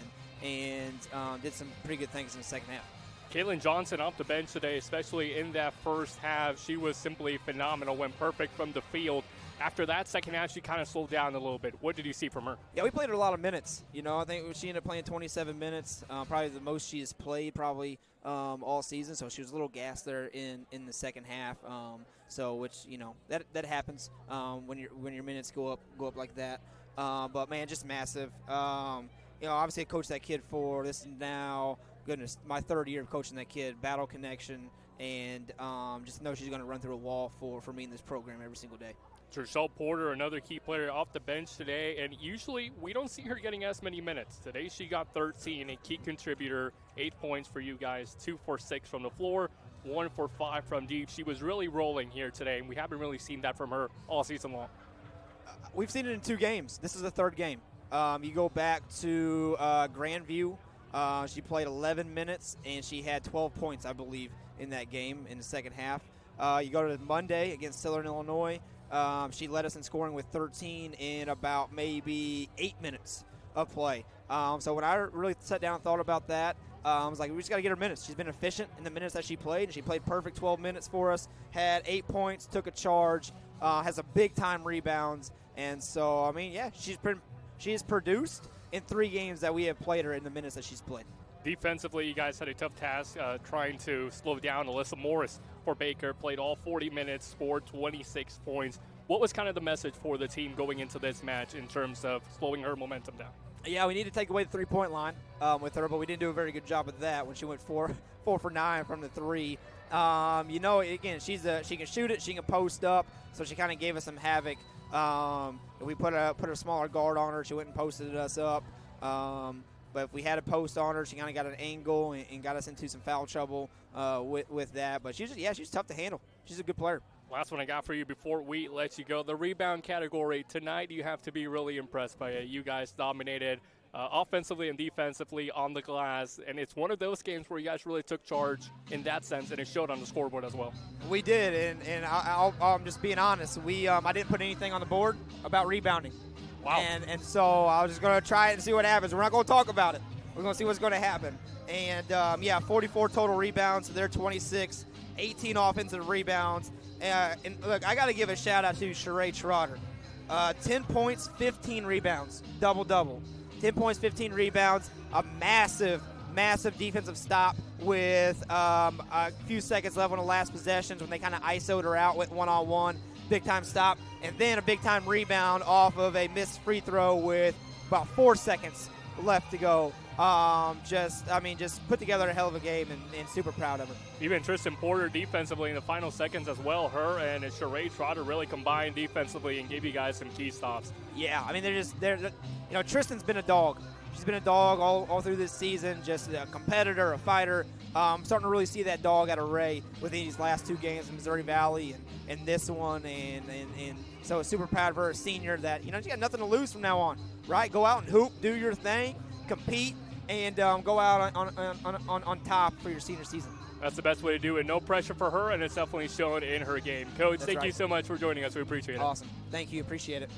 and did some pretty good things in the second half. Caitlin Johnson off the bench today, especially in that first half. She was simply phenomenal, went perfect from the field. After that second half, she kind of slowed down a little bit. What did you see from her? Yeah, we played her a lot of minutes. You know, I think she ended up playing 27 minutes, probably the most she has played all season. So she was a little gassed there in the second half. Which you know that happens when your minutes go up like that. But man, just massive. Obviously I coached that kid for this is now my third year of coaching that kid. Battle connection, and just know she's going to run through a wall for me in this program every single day. Tershel Porter, another key player off the bench today, and usually we don't see her getting as many minutes. Today she got 13, a key contributor, 8 points for you guys, 2 for 6 from the floor, 1 for 5 from deep. She was really rolling here today, and we haven't really seen that from her all season long. We've seen it in 2 games. This is the third game. You go back to Grandview. She played 11 minutes, and she had 12 points, I believe, in that game in the second half. You go to Monday against Southern Illinois. She led us in scoring with 13 in about maybe 8 minutes of play. So when I really sat down and thought about that, I was like, we just got to get her minutes. She's been efficient in the minutes that she played, and she played perfect 12 minutes for us, had 8 points, took a charge, has a big-time rebounds. And so, I mean, yeah, she has produced in 3 games that we have played her in the minutes that she's played. Defensively, you guys had a tough task trying to slow down Alyssa Morris for Baker. Played all 40 minutes, scored 26 points. What was kind of the message for the team going into this match in terms of slowing her momentum down? Yeah, we need to take away the three-point line with her, but we didn't do a very good job of that when she went 4 for 9 from the 3. Again, she can shoot it, she can post up, so she kind of gave us some havoc. We put a smaller guard on her. She went and posted us up. But if we had a post on her, she kind of got an angle and got us into some foul trouble with that. But she's tough to handle. She's a good player. Last one I got for you before we let you go. The rebound category tonight, you have to be really impressed by it. You guys dominated offensively and defensively on the glass, and it's one of those games where you guys really took charge in that sense, and it showed on the scoreboard as well. We did, and I'm just being honest. I didn't put anything on the board about rebounding. Wow. And so I was just going to try it and see what happens. We're not going to talk about it. We're going to see what's going to happen. And, 44 total rebounds. So they're 26, 18 offensive rebounds. And look, I got to give a shout-out to Sheree Trotter. 10 points, 15 rebounds, double-double. 10 points, 15 rebounds, a massive defensive stop with a few seconds left on the last possessions when they kind of ISO'd her out with one-on-one. Big-time stop, and then a big-time rebound off of a missed free throw with about 4 seconds left to go. Just put together a hell of a game and super proud of her. Even Tristan Porter defensively in the final seconds as well. Her and Sheree Trotter really combined defensively and gave you guys some key stops. Yeah, I mean, Tristan's been a dog. She's been a dog all through this season, just a competitor, a fighter. Starting to really see that dog at array with these last 2 games in Missouri Valley and this one. And so super proud of her, a senior that, she got nothing to lose from now on, right? Go out and hoop, do your thing, compete, and go out on top for your senior season. That's the best way to do it. No pressure for her, and it's definitely shown in her game. Coach, thank you so much for joining us. We appreciate it. Awesome. Thank you. Appreciate it.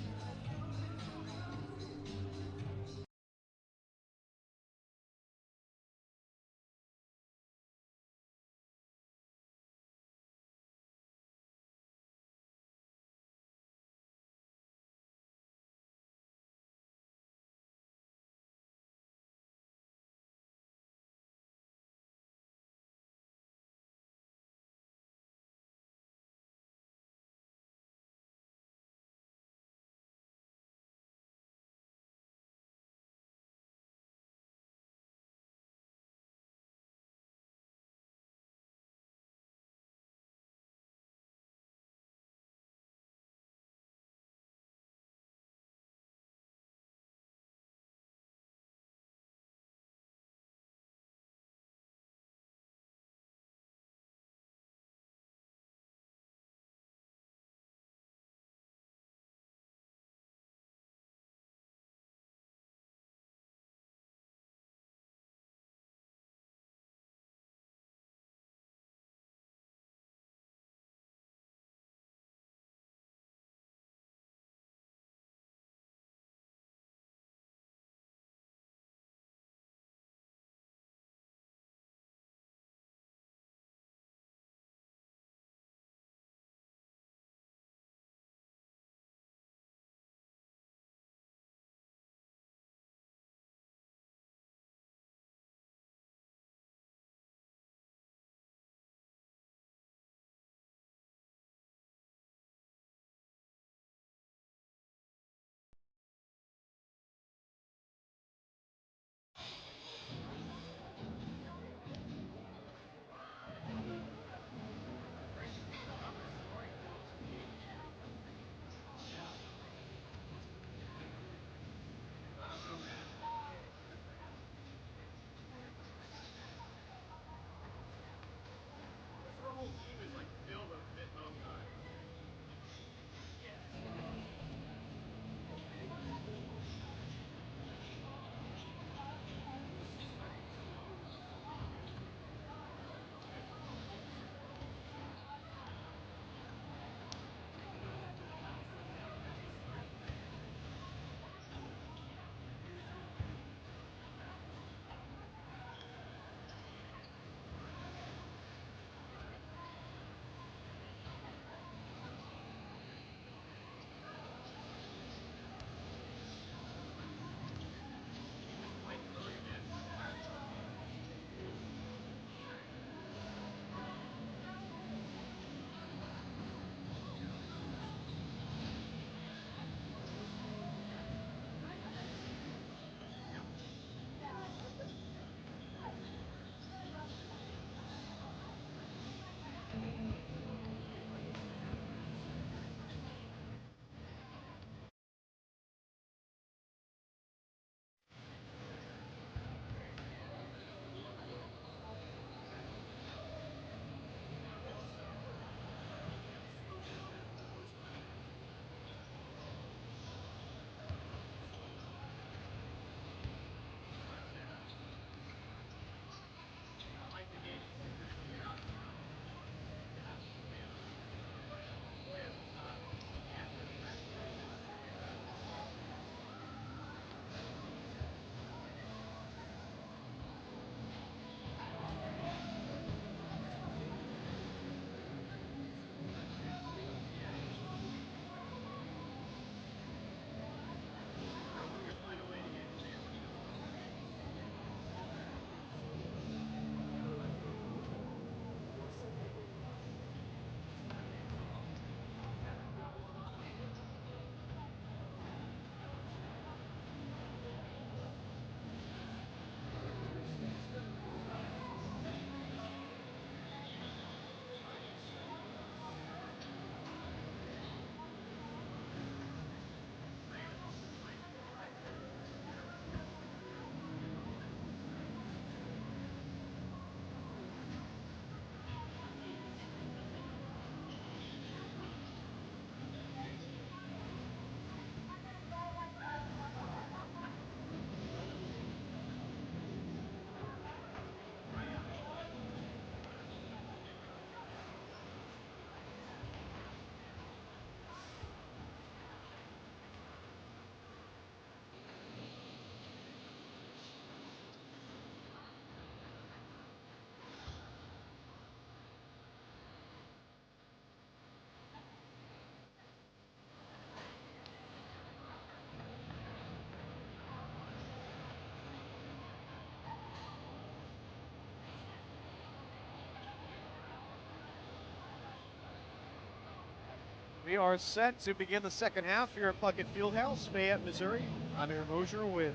We are set to begin the second half here at Puckett Fieldhouse, Fayette, Missouri. I'm Aaron Mosier with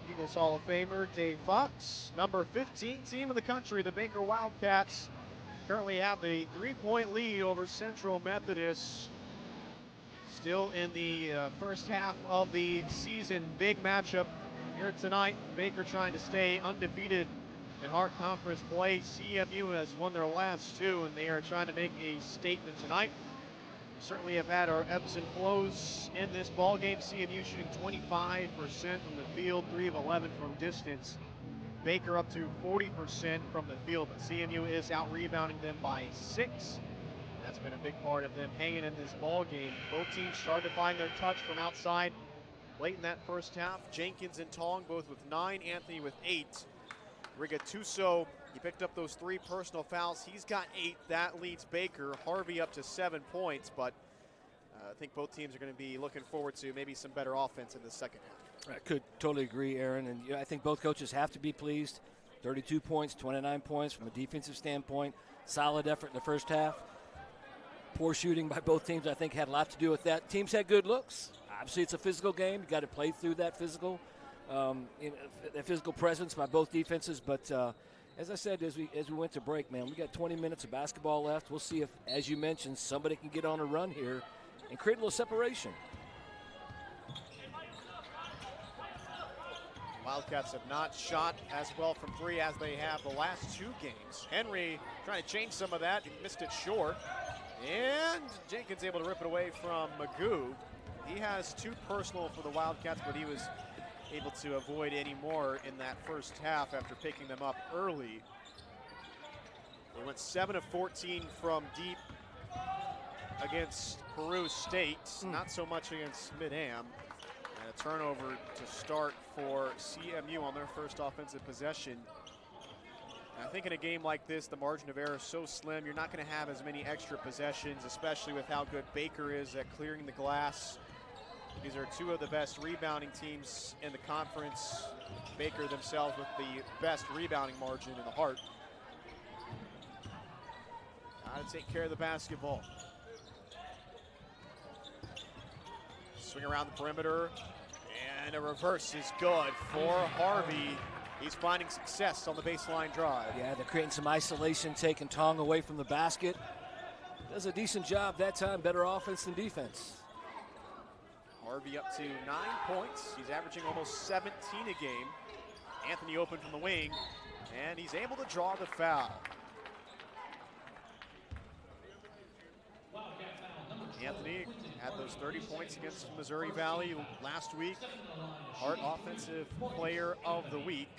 Eagles Hall of Famer Dave Fox. Number 15 team in the country, the Baker Wildcats, currently have a 3-point lead over Central Methodist. Still in the first half of the season. Big matchup here tonight. Baker trying to stay undefeated in Hart Conference play. CMU has won their last two, and they are trying to make a statement tonight. We certainly have had our ebbs and flows in this ball game. CMU shooting 25% from the field, 3 of 11 from distance. Baker up to 40% from the field, but CMU is out rebounding them by 6. That's been a big part of them hanging in this ball game. Both teams started to find their touch from outside late in that first half. Jenkins and Tong both with 9, Anthony with 8. Rigatuso, he picked up those 3 personal fouls. He's got 8. That leads Baker. Harvey up to 7 points, but I think both teams are going to be looking forward to maybe some better offense in the second half. I could totally agree, Aaron, and I think both coaches have to be pleased. 32 points, 29 points from a defensive standpoint. Solid effort in the first half. Poor shooting by both teams, I think, had a lot to do with that. Teams had good looks. Obviously, it's a physical game. You got to play through that physical presence by both defenses. But as I said, as we went to break, man, we got 20 minutes of basketball left. We'll see if, as you mentioned, somebody can get on a run here and create a little separation. Wildcats have not shot as well from 3 as they have the last 2 games. Henry trying to change some of that. He missed it short. And Jenkins able to rip it away from Magoo. He has 2 personal for the Wildcats, but he was able to avoid any more in that first half after picking them up early. They went 7 of 14 from deep against Peru State, not so much against Mid-Am. And a turnover to start for CMU on their first offensive possession. And I think in a game like this, the margin of error is so slim, you're not going to have as many extra possessions, especially with how good Baker is at clearing the glass. These are 2 of the best rebounding teams in the conference. Baker themselves with the best rebounding margin in the Hart. Got to take care of the basketball. Swing around the perimeter, and a reverse is good for Harvey. He's finding success on the baseline drive. Yeah, they're creating some isolation, taking Tong away from the basket. Does a decent job that time, better offense than defense. Harvey up to 9 points. He's averaging almost 17 a game. Anthony open from the wing, and he's able to draw the foul. Anthony had those 30 points against Missouri Valley last week. Hart Offensive Player of the Week.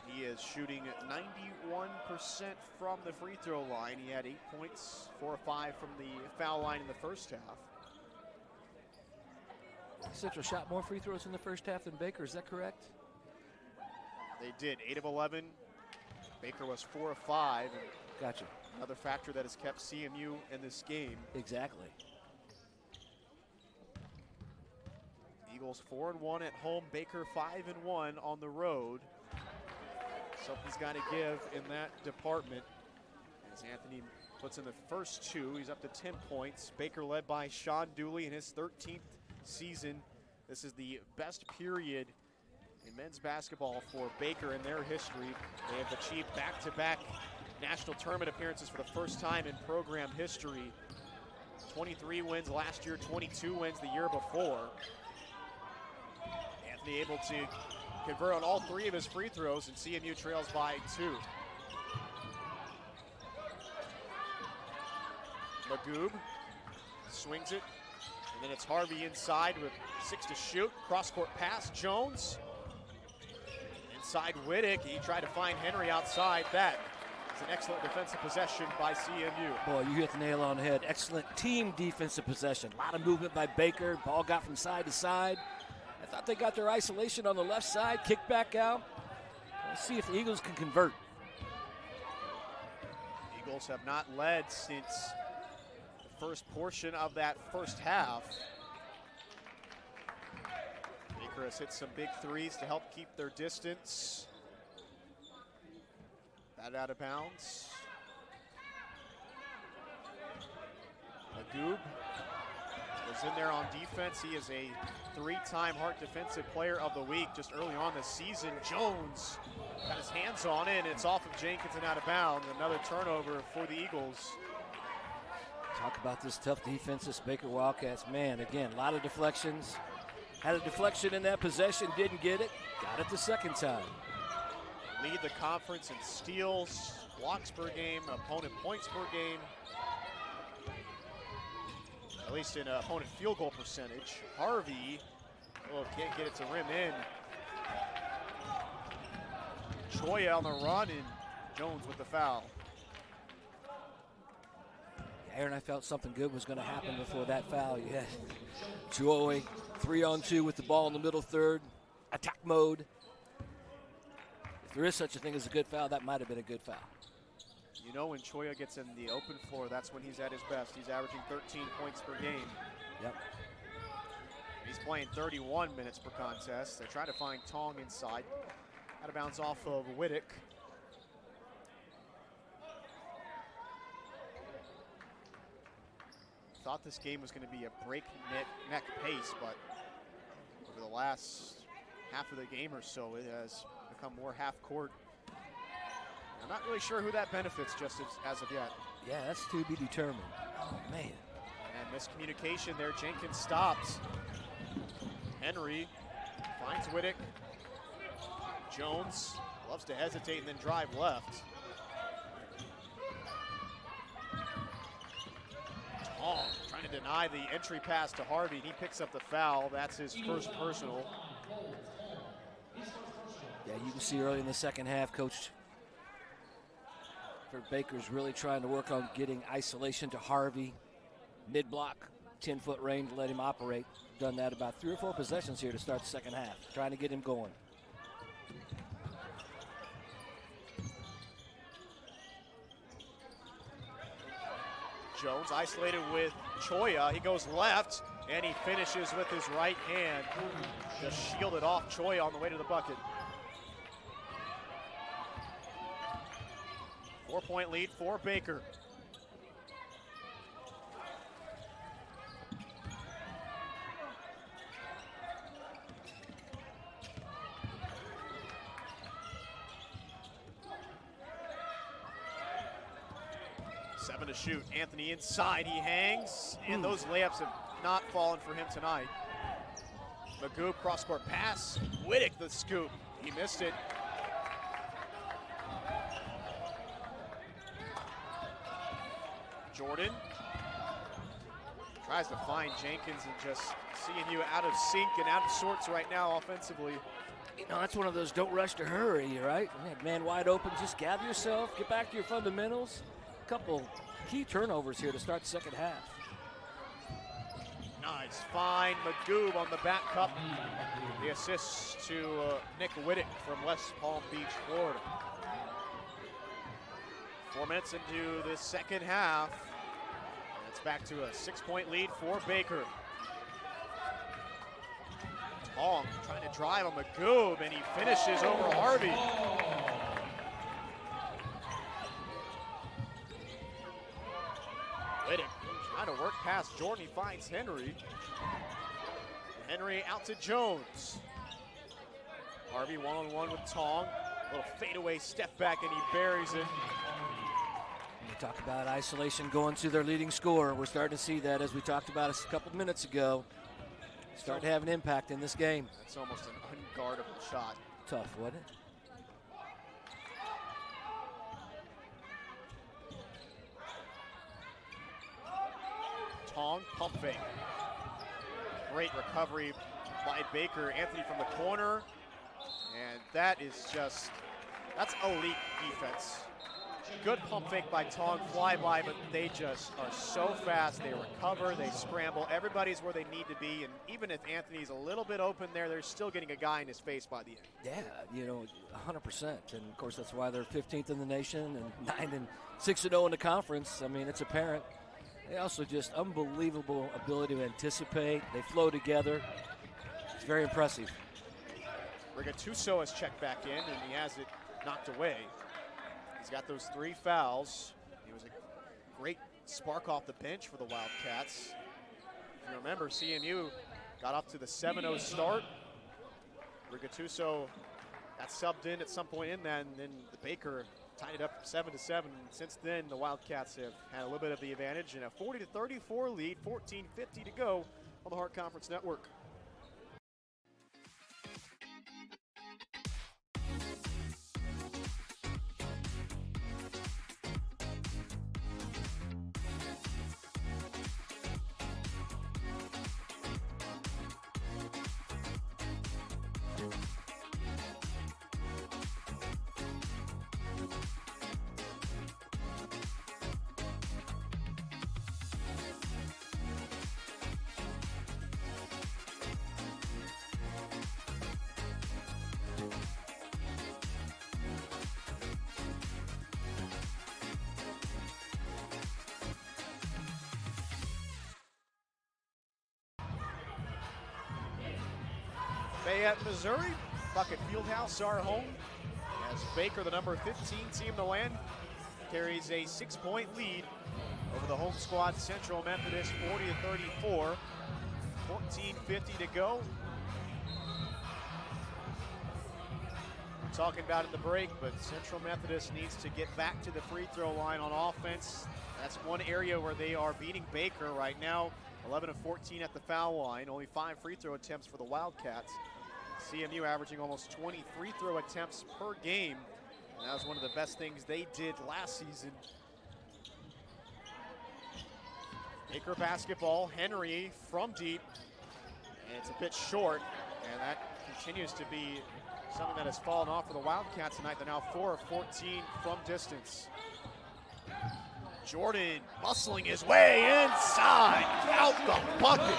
He is shooting 91% from the free throw line. He had 8 points, 4 or 5 from the foul line in the first half. Central shot more free throws in the first half than Baker, is that correct? They did, 8 of 11. Baker was 4 of 5. Gotcha. Another factor that has kept CMU in this game. Exactly. Eagles 4-1 at home. Baker 5-1 on the road. Something's got to give in that department. As Anthony puts in the first 2, he's up to 10 points. Baker led by Sean Dooley in his 13th season. This is the best period in men's basketball for Baker in their history. They have achieved back-to-back national tournament appearances for the first time in program history. 23 wins last year, 22 wins the year before. Anthony able to convert on all 3 of his free throws, and CMU trails by 2. Magoob swings it, and then it's Harvey inside with 6 to shoot. Cross-court pass, Jones. Inside Whittick, he tried to find Henry outside. That is an excellent defensive possession by CMU. Boy, you hit the nail on the head. Excellent team defensive possession. A lot of movement by Baker. Ball got from side to side. I thought they got their isolation on the left side, kicked back out. Let's see if the Eagles can convert. Eagles have not led since the first portion of that first half. Baker has hit some big threes to help keep their distance. That out of bounds. Magoob was in there on defense. He is a 3-time Hart Defensive Player of the Week just early on this season. Jones got his hands on it, and it's off of Jenkins and out of bounds. Another turnover for the Eagles. Talk about this tough defense, this Baker Wildcats. Man, again, a lot of deflections. Had a deflection in that possession, didn't get it. Got it the second time. Lead the conference in steals, blocks per game, opponent points per game. At least in opponent field goal percentage. Harvey, can't get it to rim in. Choya on the run, and Jones with the foul. Aaron, I felt something good was going to happen before that foul. You had Joy 3-on-2 with the ball in the middle third, attack mode. If there is such a thing as a good foul, that might have been a good foul. You know, when Choya gets in the open floor, that's when he's at his best. He's averaging 13 points per game. Yep. He's playing 31 minutes per contest. They're trying to find Tong inside. Out of bounds off of Whittick. Thought this game was going to be a breakneck pace, but over the last half of the game or so, it has become more half court. I'm not really sure who that benefits just as of yet. Yeah, that's to be determined. Oh, man. And miscommunication there. Jenkins stops. Henry finds Whittick. Jones loves to hesitate and then drive left. Tong trying to deny the entry pass to Harvey, and he picks up the foul. That's his first personal. Yeah, you can see early in the second half, Coach Baker's really trying to work on getting isolation to Harvey. Mid-block, 10-foot range, let him operate. Done that about 3 or 4 possessions here to start the second half, trying to get him going. Jones isolated with Choya. He goes left, and he finishes with his right hand. Just shielded off Choya on the way to the bucket. 4-point lead for Baker. Seven to shoot. Anthony inside. He hangs, and those layups have not fallen for him tonight. Magoob cross-court pass. Whittick the scoop. He missed it. Jordan tries to find Jenkins, and just seeing you out of sync and out of sorts right now offensively. You know, that's one of those don't rush to hurry, right? Man wide open, just gather yourself, get back to your fundamentals. A couple key turnovers here to start the second half. Nice find, Magoob on the back cup. The assist to Nick Whittick from West Palm Beach, Florida. 4 minutes into the second half. And it's back to a 6-point lead for Baker. Tong trying to drive on Magoob, and he finishes over Harvey. Whittick trying to work past Jordan. He finds Henry. Henry out to Jones. Harvey one-on-one with Tong. A little fadeaway step back, and he buries it. We talk about isolation going to their leading scorer. We're starting to see that, as we talked about a couple minutes ago. Starting to have an impact in this game. That's almost an unguardable shot. Tough, wasn't it? Tong, pump fake. Great recovery by Baker. Anthony from the corner. And that is just, that's elite defense. Good pump fake by Tong, flyby, but they just are so fast. They recover, they scramble. Everybody's where they need to be, and even if Anthony's a little bit open there, they're still getting a guy in his face by the end. Yeah, you know, 100%. And of course, that's why they're 15th in the nation and 6-0 in the conference. I mean, it's apparent. They also just unbelievable ability to anticipate. They flow together. It's very impressive. Rigatuso has checked back in, and he has it knocked away. He's got those 3 fouls. He was a great spark off the bench for the Wildcats. If you remember, CMU got off to the 7-0 start. Rigattuso got subbed in at some point in that, and then the Baker tied it up 7-7. Since then, the Wildcats have had a little bit of the advantage in a 40-34 lead, 14:50 to go on the Hart Conference Network. Fayette, Missouri, Bucket Fieldhouse, our home, as Baker, the number 15 team in the land, carries a 6-point lead over the home squad Central Methodist, 40-34, 14:50 to go. We're talking about in the break, but Central Methodist needs to get back to the free throw line on offense. That's one area where they are beating Baker right now. 11 of 14 at the foul line, only 5 free throw attempts for the Wildcats. CMU averaging almost 20 free throw attempts per game, and that was one of the best things they did last season. Baker basketball, Henry from deep, and it's a bit short, and that continues to be something that has fallen off for the Wildcats tonight. They're now 4 of 14 from distance. Jordan muscling his way inside, out the bucket.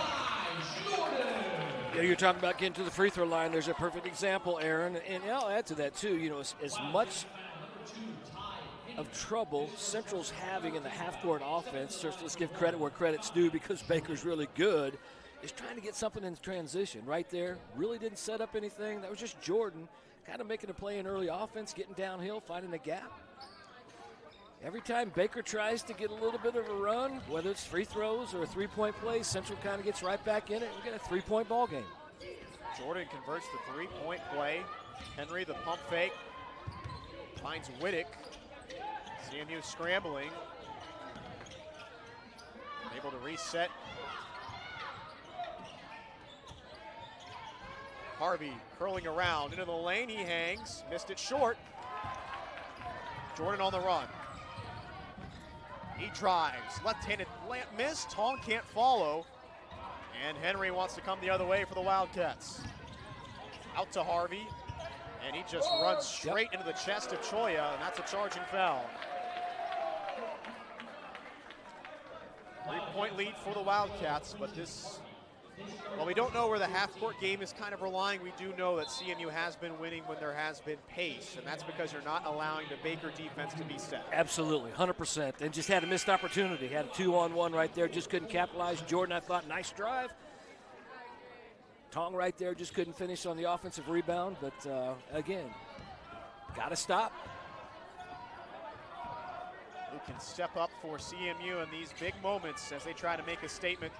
Yeah, you're talking about getting to the free throw line. There's a perfect example, Aaron. And I'll add to that, too. You know, as much of trouble Central's having in the half-court offense, so let's give credit where credit's due because Baker's really good, is trying to get something in transition right there. Really didn't set up anything. That was just Jordan kind of making a play in early offense, getting downhill, finding the gap. Every time Baker tries to get a little bit of a run, whether it's free throws or a three-point play, Central kind of gets right back in it. We get a 3-point ball game. Jordan converts the 3-point play. Henry, the pump fake, finds Whittick. CMU scrambling. Able to reset. Harvey curling around into the lane. He hangs, missed it short. Jordan on the run. He drives, left-handed miss, Tong can't follow, and Henry wants to come the other way for the Wildcats. Out to Harvey, and he just runs straight into the chest of Choya, and that's a charging foul. 3-point lead for the Wildcats, but well, we don't know where the half-court game is kind of relying. We do know that CMU has been winning when there has been pace, and that's because you're not allowing the Baker defense to be set. Absolutely, 100%. And just had a missed opportunity. Had a 2-on-1 right there, just couldn't capitalize. Jordan, I thought, nice drive. Tong right there, just couldn't finish on the offensive rebound. But, again, got to stop. Who can step up for CMU in these big moments as they try to make a statement.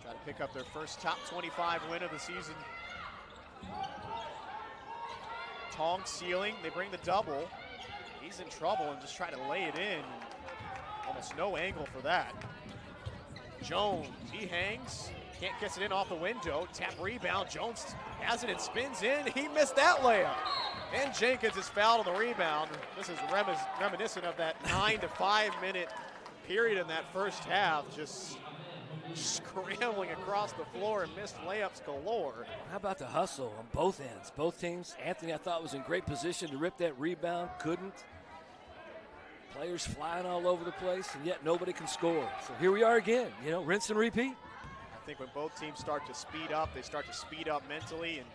Try to pick up their first top 25 win of the season. Tong sealing, they bring the double. He's in trouble and just try to lay it in. Almost no angle for that. Jones, he hangs, can't get it in off the window. Tap rebound, Jones has it and spins in. He missed that layup. And Jenkins is fouled on the rebound. This is reminiscent of that 9 to 5 minute period in that first half. Just scrambling across the floor and missed layups galore. How about the hustle on both ends? Both teams. Anthony, I thought, was in great position to rip that rebound. Couldn't. Players flying all over the place, and yet nobody can score. So here we are again, you know, rinse and repeat. I think when both teams start to speed up, they start to speed up mentally and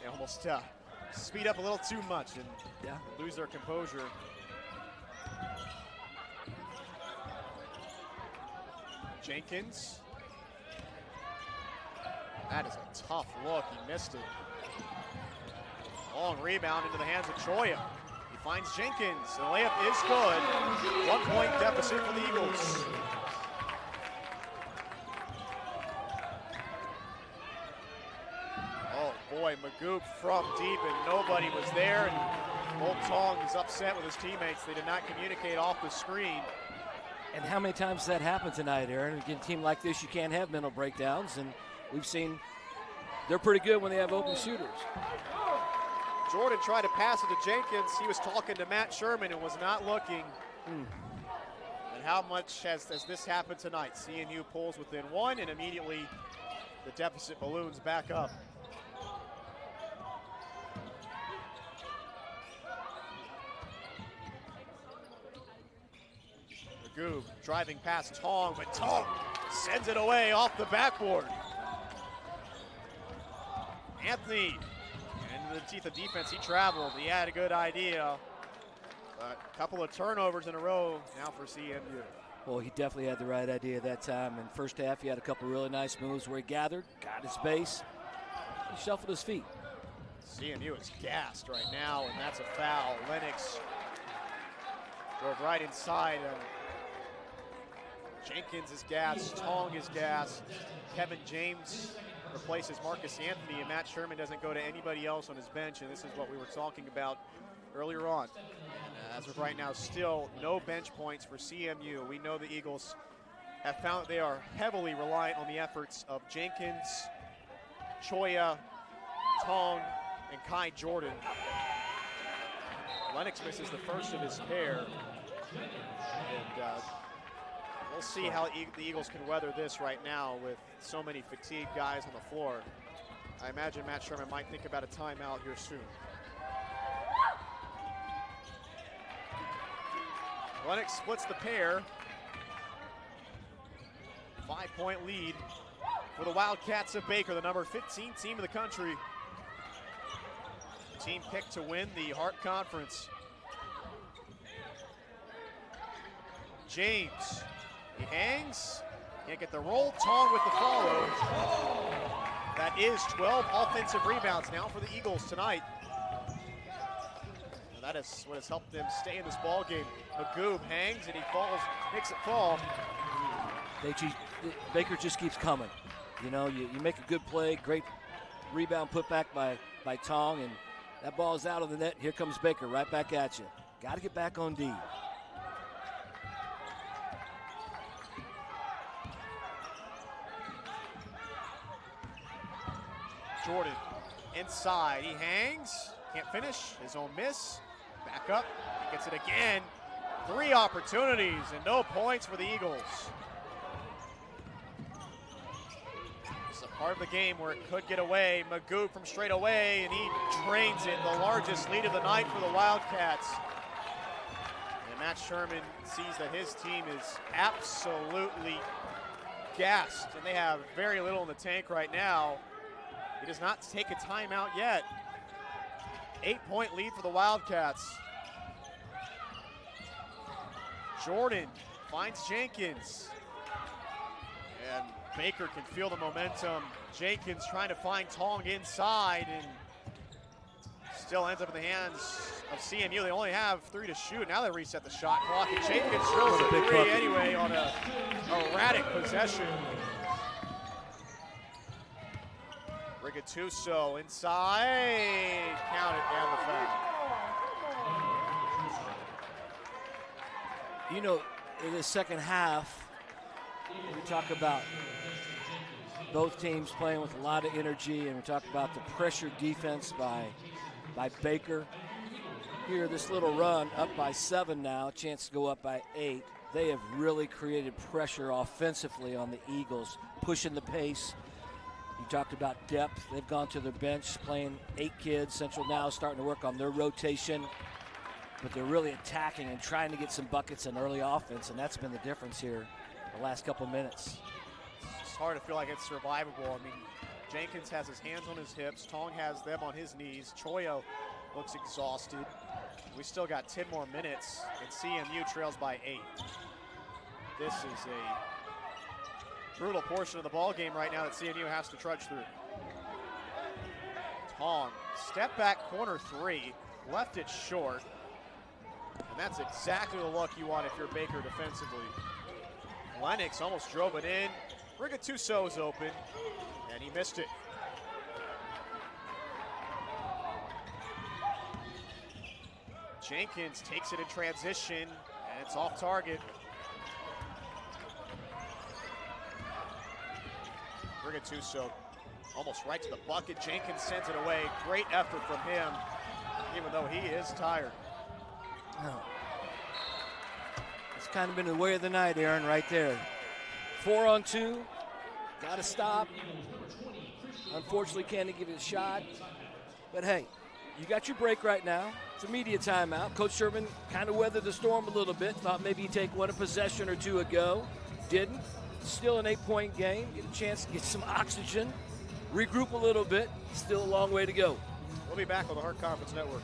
they almost speed up a little too much and lose their composure. Jenkins. That is a tough look. He missed it. Long rebound into the hands of Choya. He finds Jenkins. The layup is good. 1 point deficit for the Eagles. Oh boy, Magoo from deep and nobody was there. And Old Tong is upset with his teammates. They did not communicate off the screen. And how many times does that happen tonight, Aaron? Against a team like this, you can't have mental breakdowns, and we've seen they're pretty good when they have open shooters. Jordan tried to pass it to Jenkins. He was talking to Matt Sherman and was not looking. And how much has this happened tonight? CNU pulls within one, and immediately the deficit balloons back up. Magoo driving past Tong, but Tong sends it away off the backboard. Anthony, into the teeth of defense, he traveled. He had a good idea. But a couple of turnovers in a row now for CMU. Well, he definitely had the right idea that time. In first half, he had a couple really nice moves where he gathered, got his base, he shuffled his feet. CMU is gassed right now, and that's a foul. Lennox drove right inside. Jenkins is gassed. Tong is gassed. Kevin James replaces Marcus Anthony, and Matt Sherman doesn't go to anybody else on his bench, and this is what we were talking about earlier on. And as of right now, still no bench points for CMU. We know the Eagles have found they are heavily reliant on the efforts of Jenkins, Choya, Tong, and Kai Jordan. Lennox misses the first of his pair, and we'll see how the Eagles can weather this right now with so many fatigued guys on the floor. I imagine Matt Sherman might think about a timeout here soon. Lennox splits the pair. 5-point lead for the Wildcats of Baker, the number 15 team in the country. The team picked to win the Hart Conference. James, he hangs, can't get the roll. Tong with the follow. That is 12 offensive rebounds now for the Eagles tonight. And that is what has helped them stay in this ball game. Magoo hangs and he falls, makes it fall. Baker just keeps coming. You know, you make a good play, great rebound put back by Tong, and that ball is out of the net. Here comes Baker right back at you. Got to get back on D. Jordan inside, he hangs, can't finish, his own miss, back up, gets it again. 3 opportunities and no points for the Eagles. This is a part of the game where it could get away. Magoo from straight away, and he drains it, the largest lead of the night for the Wildcats. And Matt Sherman sees that his team is absolutely gassed, and they have very little in the tank right now. He does not take a timeout yet. 8-point lead for the Wildcats. Jordan finds Jenkins. And Baker can feel the momentum. Jenkins trying to find Tong inside and still ends up in the hands of CMU. They only have 3 to shoot. Now they reset the shot clock, and Jenkins drills a 3 anyway on a erratic possession. Rigatuso inside, count it down the foul. You know, in the second half, we talk about both teams playing with a lot of energy, and we talk about the pressure defense by Baker. Here, this little run up by 7 now, chance to go up by 8. They have really created pressure offensively on the Eagles, pushing the pace. You talked about depth. They've gone to their bench, playing 8 kids. Central now is starting to work on their rotation, but they're really attacking and trying to get some buckets in early offense, and that's been the difference here the last couple minutes. It's hard to feel like it's survivable. I mean, Jenkins has his hands on his hips. Tong has them on his knees. Choyo looks exhausted. We still got 10 more minutes, and CMU trails by 8. This is a brutal portion of the ball game right now that CMU has to trudge through. Tong, step back corner 3, left it short. And that's exactly the look you want if you're Baker defensively. Lennox almost drove it in. Rigattuso's open, and he missed it. Jenkins takes it in transition, and it's off target. Rigattuso almost right to the bucket. Jenkins sends it away. Great effort from him, even though he is tired. Oh. It's kind of been the way of the night, Aaron, right there. 4-on-2, got to stop. Unfortunately, can't give it a shot. But hey, you got your break right now. It's a media timeout. Coach Sherman kind of weathered the storm a little bit. Thought maybe he'd take one a possession or two ago. Didn't. Still an 8-point game. Get a chance to get some oxygen. Regroup a little bit. Still a long way to go. We'll be back on the Hart Conference Network.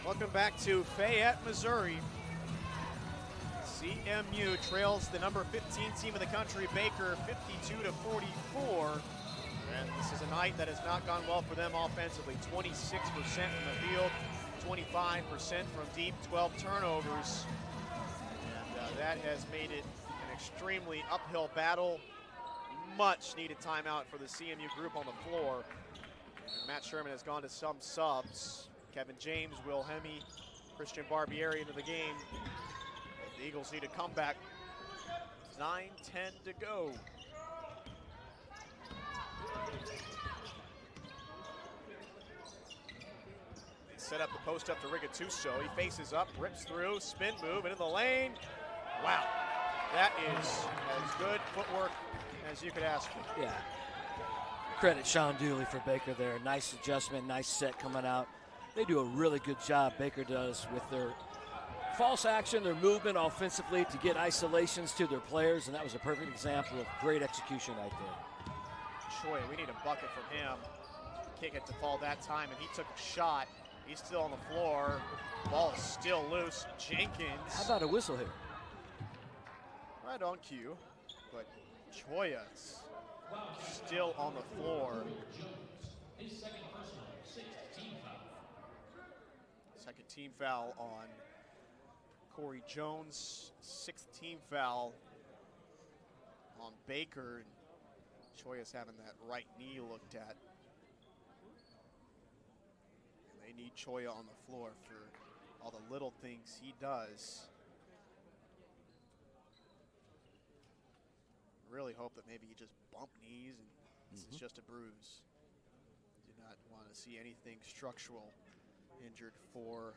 Welcome back to Fayette, Missouri. CMU trails the number 15 team in the country, Baker, 52-44. And this is a night that has not gone well for them offensively. 26% from the field, 25% from deep, 12 turnovers. And that has made it an extremely uphill battle. Much needed timeout for the CMU group on the floor. And Matt Sherman has gone to some subs. Kevin James, Will Hemme, Christian Barbieri into the game. The Eagles need a comeback. 9-10 to go. They set up the post up to Rigattuso. He faces up, rips through, spin move into the lane. Wow, that is as good footwork as you could ask for. Yeah. Credit Sean Dooley for Baker there. Nice adjustment, nice set coming out. They do a really good job, Baker does, with their false action, their movement offensively to get isolations to their players, and that was a perfect example of great execution right there. Choi, we need a bucket from him. Kick it to fall that time, and he took a shot. He's still on the floor. Ball is still loose. Jenkins. How about a whistle here? Right on cue, but Choya's still on the floor. Second team foul on Corey Jones. 6th team foul on Baker. Choya's having that right knee looked at. And they need Choya on the floor for all the little things he does. Really hope that maybe he just bumped knees and this is just a bruise. Do not want to see anything structural injured for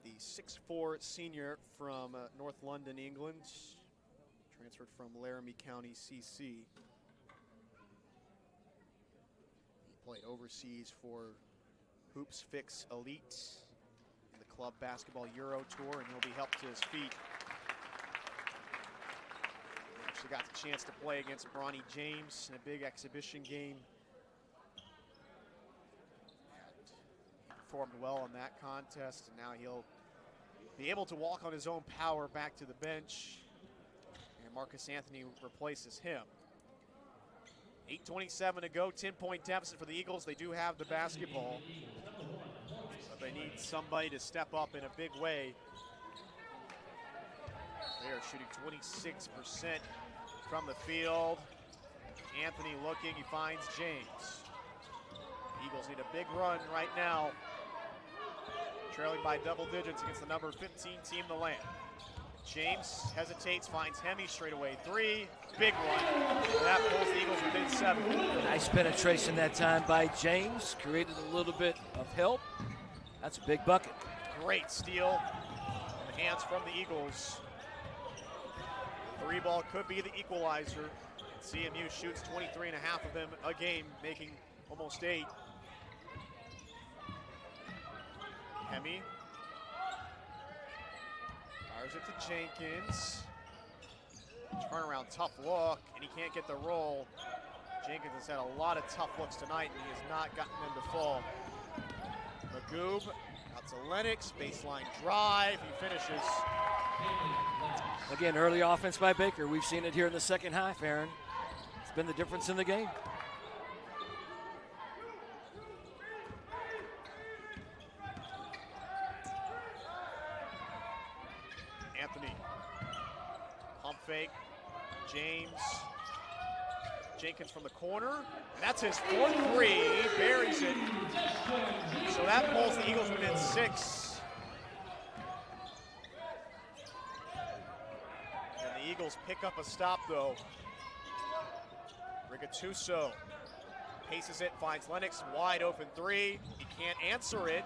the 6'4" senior from North London, England, transferred from Laramie County, CC. He played overseas for Hoops Fix Elite in the Club Basketball Euro Tour, and he'll be helped to his feet. He actually got the chance to play against Bronny James in a big exhibition game. Performed well in that contest, and now he'll be able to walk on his own power back to the bench, and Marcus Anthony replaces him. 8:27 to go, 10-point deficit for the Eagles. They do have the basketball, but they need somebody to step up in a big way. They are shooting 26% from the field. Anthony looking, he finds James. Eagles need a big run right now, trailing by double digits against the number 15 team in the land. James hesitates, finds Hemme straight away. 3, big one. That pulls the Eagles within 7. Nice penetration that time by James. Created a little bit of help. That's a big bucket. Great steal in the hands from the Eagles. Three ball could be the equalizer. CMU shoots 23.5 of them a game, making almost 8. Hemi fires it to Jenkins. Turnaround, tough look, and he can't get the roll. Jenkins has had a lot of tough looks tonight, and he has not gotten them to fall. Magoob out to Lennox, baseline drive, he finishes. Again, early offense by Baker. We've seen it here in the second half, Aaron. It's been the difference in the game. Anthony, pump fake, James. Jenkins from the corner. That's his 4th 3. He buries it. So that pulls the Eagles within 6. And the Eagles pick up a stop, though. Rigatuso paces it, finds Lennox, wide open 3. He can't answer it.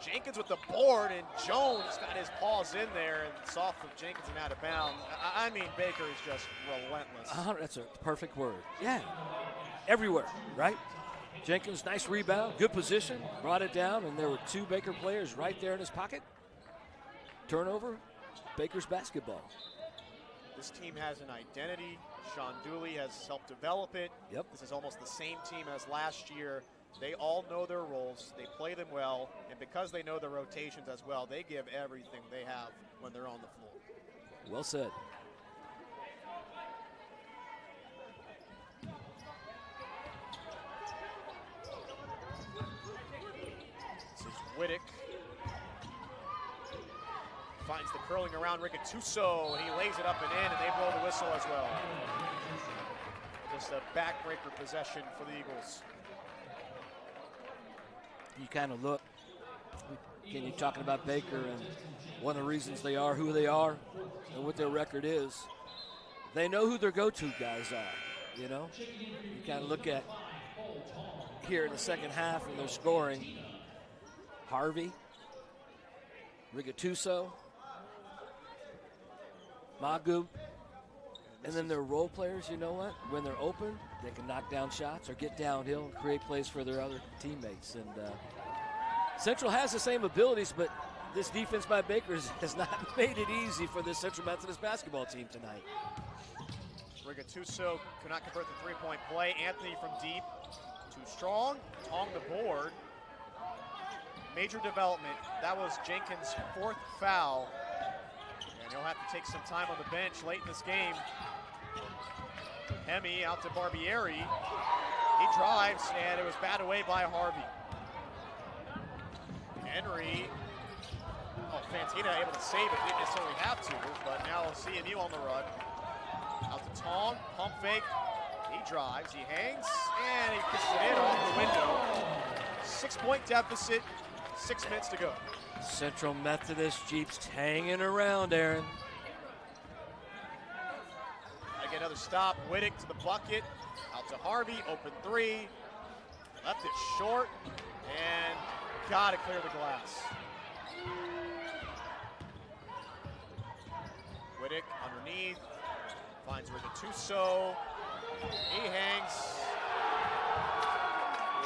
Jenkins with the board, and Jones got his paws in there, and it's off of Jenkins and out of bounds. I mean, Baker is just relentless. That's a perfect word. Yeah, everywhere, right? Jenkins, nice rebound, good position, brought it down, and there were 2 Baker players right there in his pocket. Turnover, Baker's basketball. This team has an identity. Sean Dooley has helped develop it. Yep. This is almost the same team as last year. They all know their roles. They play them well. And because they know the rotations as well, they give everything they have when they're on the floor. Well said. This is Whittick. Finds the curling around Rigatuso, and he lays it up and in, and they blow the whistle as well. Just a backbreaker possession for the Eagles. You kind of look, again, you're talking about Baker, and one of the reasons they are who they are and what their record is, they know who their go-to guys are, you know? You kind of look at here in the second half and their scoring, Harvey, Rigatuso, Magoob, and then their role players, you know what? When they're open, they can knock down shots or get downhill and create plays for their other teammates. And Central has the same abilities, but this defense by Baker has not made it easy for this Central Methodist basketball team tonight. Rigatuso could not convert the three-point play. Anthony from deep, too strong. Tong the board. Major development. That was Jenkins' 4th foul. And he'll have to take some time on the bench late in this game. Hemi out to Barbieri. He drives, and it was batted away by Harvey. Henry. Oh, Fantina able to save it. Didn't necessarily have to, but now CMU on the run. Out to Tong, pump fake. He drives, he hangs, and he kisses it in off the window. 6-point deficit, 6 minutes to go. Central Methodist Jeeps hanging around, Aaron. I get another stop. Whittick to the bucket. Out to Harvey. Open 3. Left it short. And got to clear the glass. Whittick underneath. Finds Rigatuso. He hangs.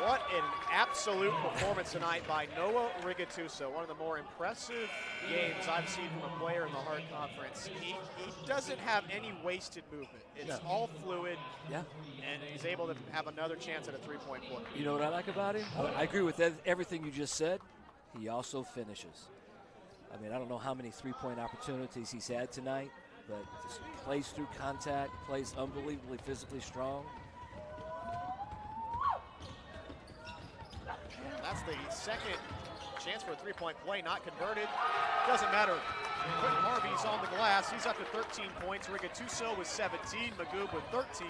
What an absolute performance tonight by Noah Rigatuso. One of the more impressive games I've seen from a player in the Hart Conference. He doesn't have any wasted movement. It's all fluid. Yeah. And he's able to have another chance at a three-point play. You know what I like about him? I agree with everything you just said. He also finishes. I mean, I don't know how many three-point opportunities he's had tonight, but just plays through contact, plays unbelievably physically strong. That's the second chance for a three-point play, not converted. Doesn't matter. Quentin Harvey's on the glass. He's up to 13 points. Rigatuso with 17, Magoob with 13.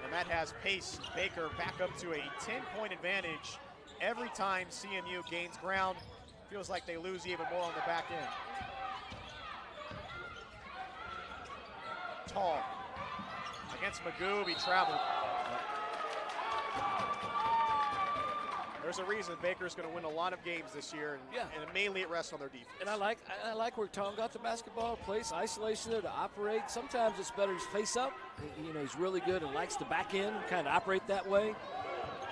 And that has paced Baker back up to a 10-point advantage every time CMU gains ground. Feels like they lose even more on the back end. Tall against Magoob. He traveled. There's a reason Baker's going to win a lot of games this year, and mainly it rests on their defense. And I like where Tom got the basketball, plays isolation there to operate. Sometimes it's better to face up. He's really good and likes to back in, kind of operate that way.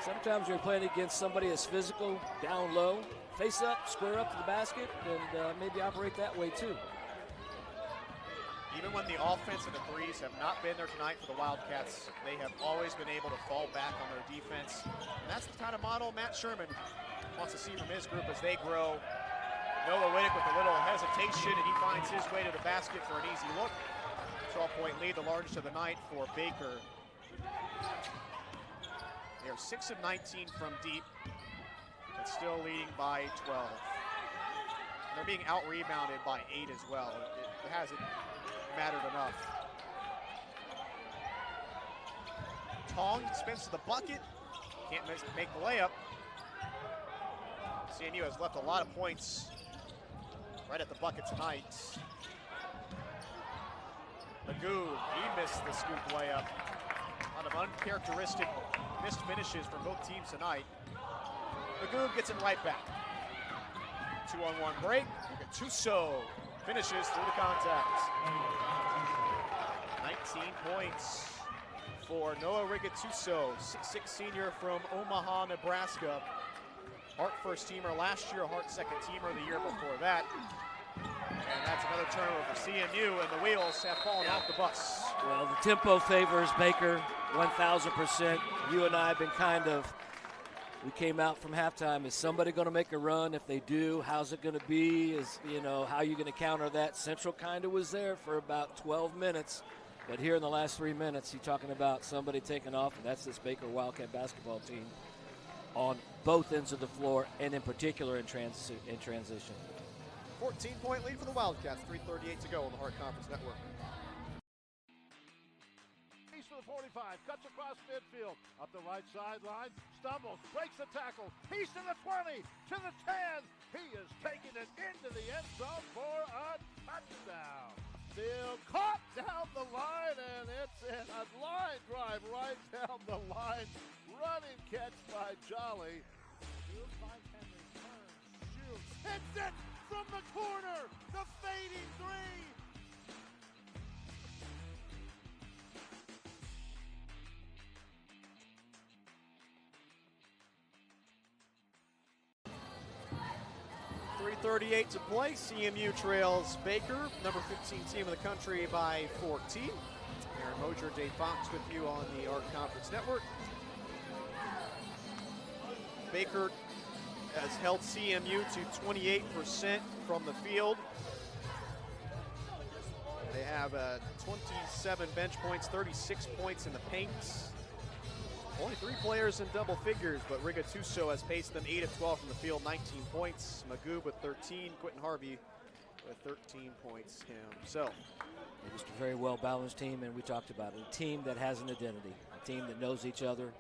Sometimes you're playing against somebody that's physical, down low, face up, square up to the basket, and maybe operate that way too. Even when the offense and the threes have not been there tonight for the Wildcats, they have always been able to fall back on their defense. And that's the kind of model Matt Sherman wants to see from his group as they grow. Noah Whittick with a little hesitation, and he finds his way to the basket for an easy look. 12-point lead, the largest of the night for Baker. They are 6 of 19 from deep, but still leading by 12. And they're being out-rebounded by 8 as well. It hasn't mattered enough. Tong spins to the bucket, can't make the layup. CMU has left a lot of points right at the bucket tonight. Magoo, he missed the scoop layup. A lot of uncharacteristic missed finishes from both teams tonight. Magoo gets it right back. 2-on-1 break. Gattuso finishes through the contact. 19 points for Noah Gattuso, 6'6" senior from Omaha, Nebraska. Hart first teamer last year, Hart second teamer the year before that. And that's another turnover for CMU, and the wheels have fallen off the bus. Well, the tempo favors Baker 1,000%. You and I have been we came out from halftime. Is somebody going to make a run? If they do, how's it going to be? How are you going to counter that? Central kind of was there for about 12 minutes. But here in the last 3 minutes, you're talking about somebody taking off, and that's this Baker Wildcat basketball team on both ends of the floor, and in particular in transition. 14-point lead for the Wildcats, 3:38 to go on the Hart Conference Network. He's to the 45, cuts across midfield, up the right sideline, stumbles, breaks the tackle. He's to the 20, to the 10. He is taking it into the end zone for a touchdown. Still caught down the line, and it's in a line drive right down the line. Running catch by Jolly. Fields finds Henry, turns, shoots, hits it from the corner. The fading three. .38 to play. CMU trails Baker, number 15 team in the country, by 14. Aaron Mosier, Dave Fox with you on the Hart Conference Network. Baker has held CMU to 28% from the field. They have 27 bench points, 36 points in the paint. Only 3 players in double figures, but Gattuso has paced them 8 of 12 from the field, 19 points. Magoo with 13, Quentin Harvey with 13 points himself. Just a very well-balanced team, and we talked about it. A team that has an identity, a team that knows each other.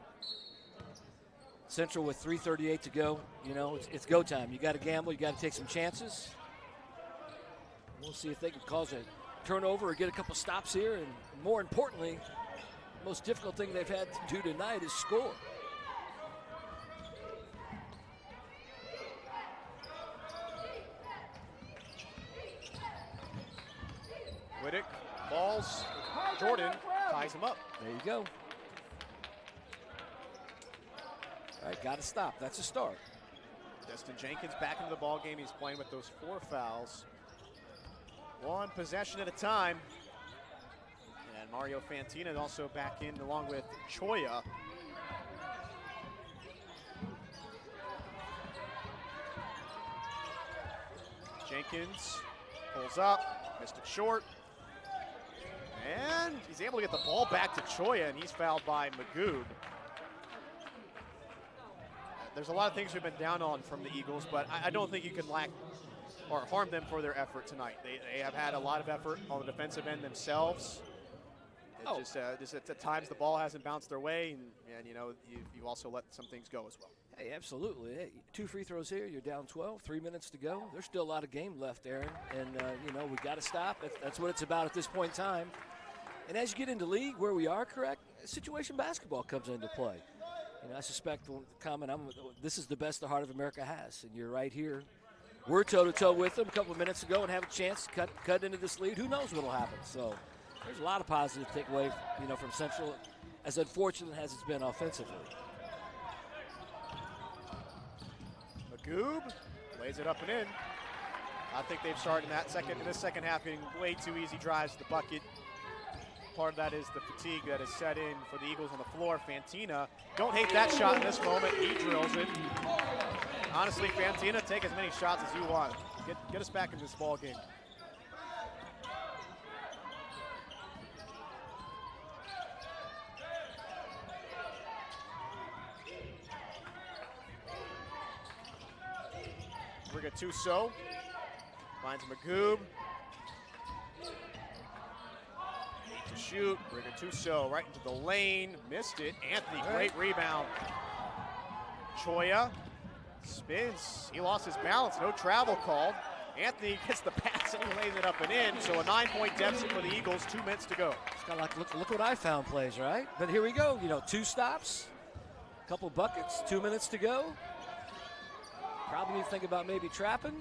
Central with 3:38 to go. It's go time. You got to gamble. You got to take some chances. We'll see if they can cause a turnover or get a couple stops here, and more importantly, the most difficult thing they've had to do tonight is score. Whittick falls. Jordan ties him up. There you go. All right, got to stop. That's a start. Destin Jenkins back into the ball game. He's playing with those 4 fouls. 1 possession at a time. And Mario Fantina also back in along with Choya. Jenkins pulls up, missed it short. And he's able to get the ball back to Choya, and he's fouled by Magoo. There's a lot of things we've been down on from the Eagles, but I don't think you can lack or harm them for their effort tonight. They have had a lot of effort on the defensive end themselves. Just at times the ball hasn't bounced their way, and you also let some things go as well. Hey, absolutely. Hey, 2 free throws here. You're down 12. 3 minutes to go. There's still a lot of game left, Aaron, and we got to stop. That's what it's about at this point in time. And as you get into league where we are, correct, situation basketball comes into play. I suspect the comment, this is the best the Heart of America has, and you're right here. We're toe-to-toe with them a couple of minutes ago and have a chance to cut into this lead. Who knows what will happen? So there's a lot of positive takeaway, from Central, as unfortunate as it's been offensively. Magoob lays it up and in. I think they've started in this second half getting way too easy drives to the bucket. Part of that is the fatigue that is set in for the Eagles on the floor. Fantina, don't hate that shot in this moment. He drills it. Honestly, Fantina, take as many shots as you want. Get us back in this ball game. Rigatuso finds Magoob. To shoot, Rigatuso right into the lane, missed it. Anthony, great rebound. Choya spins, he lost his balance, no travel called. Anthony gets the pass and he lays it up and in, so a 9-point deficit for the Eagles, 2 minutes to go. It's kind of like, look what I found plays, right? But here we go, 2 stops, a couple buckets, 2 minutes to go. Probably need to think about maybe trapping.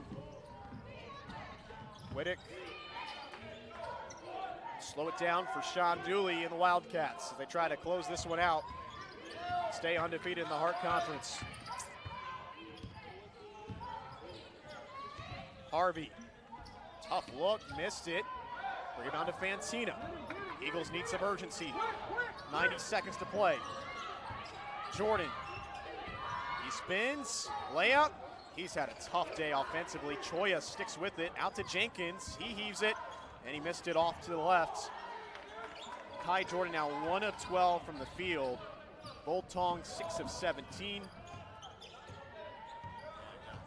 Whittick. Slow it down for Sean Dooley and the Wildcats as they try to close this one out. Stay undefeated in the Hart Conference. Harvey, tough look, missed it. Rebound to Fantina. Eagles need some urgency. 90 seconds to play. Jordan, he spins, layup. He's had a tough day offensively. Choya sticks with it, out to Jenkins. He heaves it, and he missed it off to the left. Kai Jordan now 1 of 12 from the field. Voltong 6 of 17.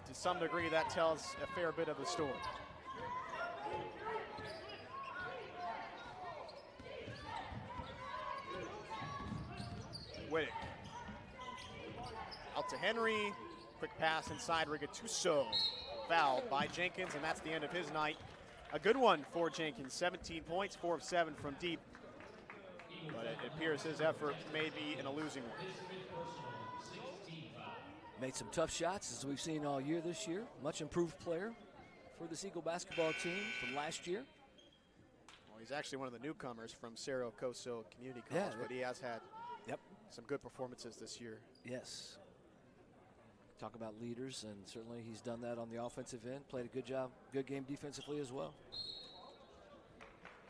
To some degree, that tells a fair bit of the story. Whittick. Out to Henry. Quick pass inside Rigatuso. Fouled by Jenkins, and that's the end of his night. A good one for Jenkins. 17 points, 4 of 7 from deep. But it appears his effort may be in a losing one. Made some tough shots, as we've seen all year this year. Much improved player for this Eagle basketball team from last year. Well, he's actually one of the newcomers from Cerro Coso Community College, but he has had some good performances this year. Yes. Talk about leaders, and certainly he's done that on the offensive end. Played a good job, good game defensively as well.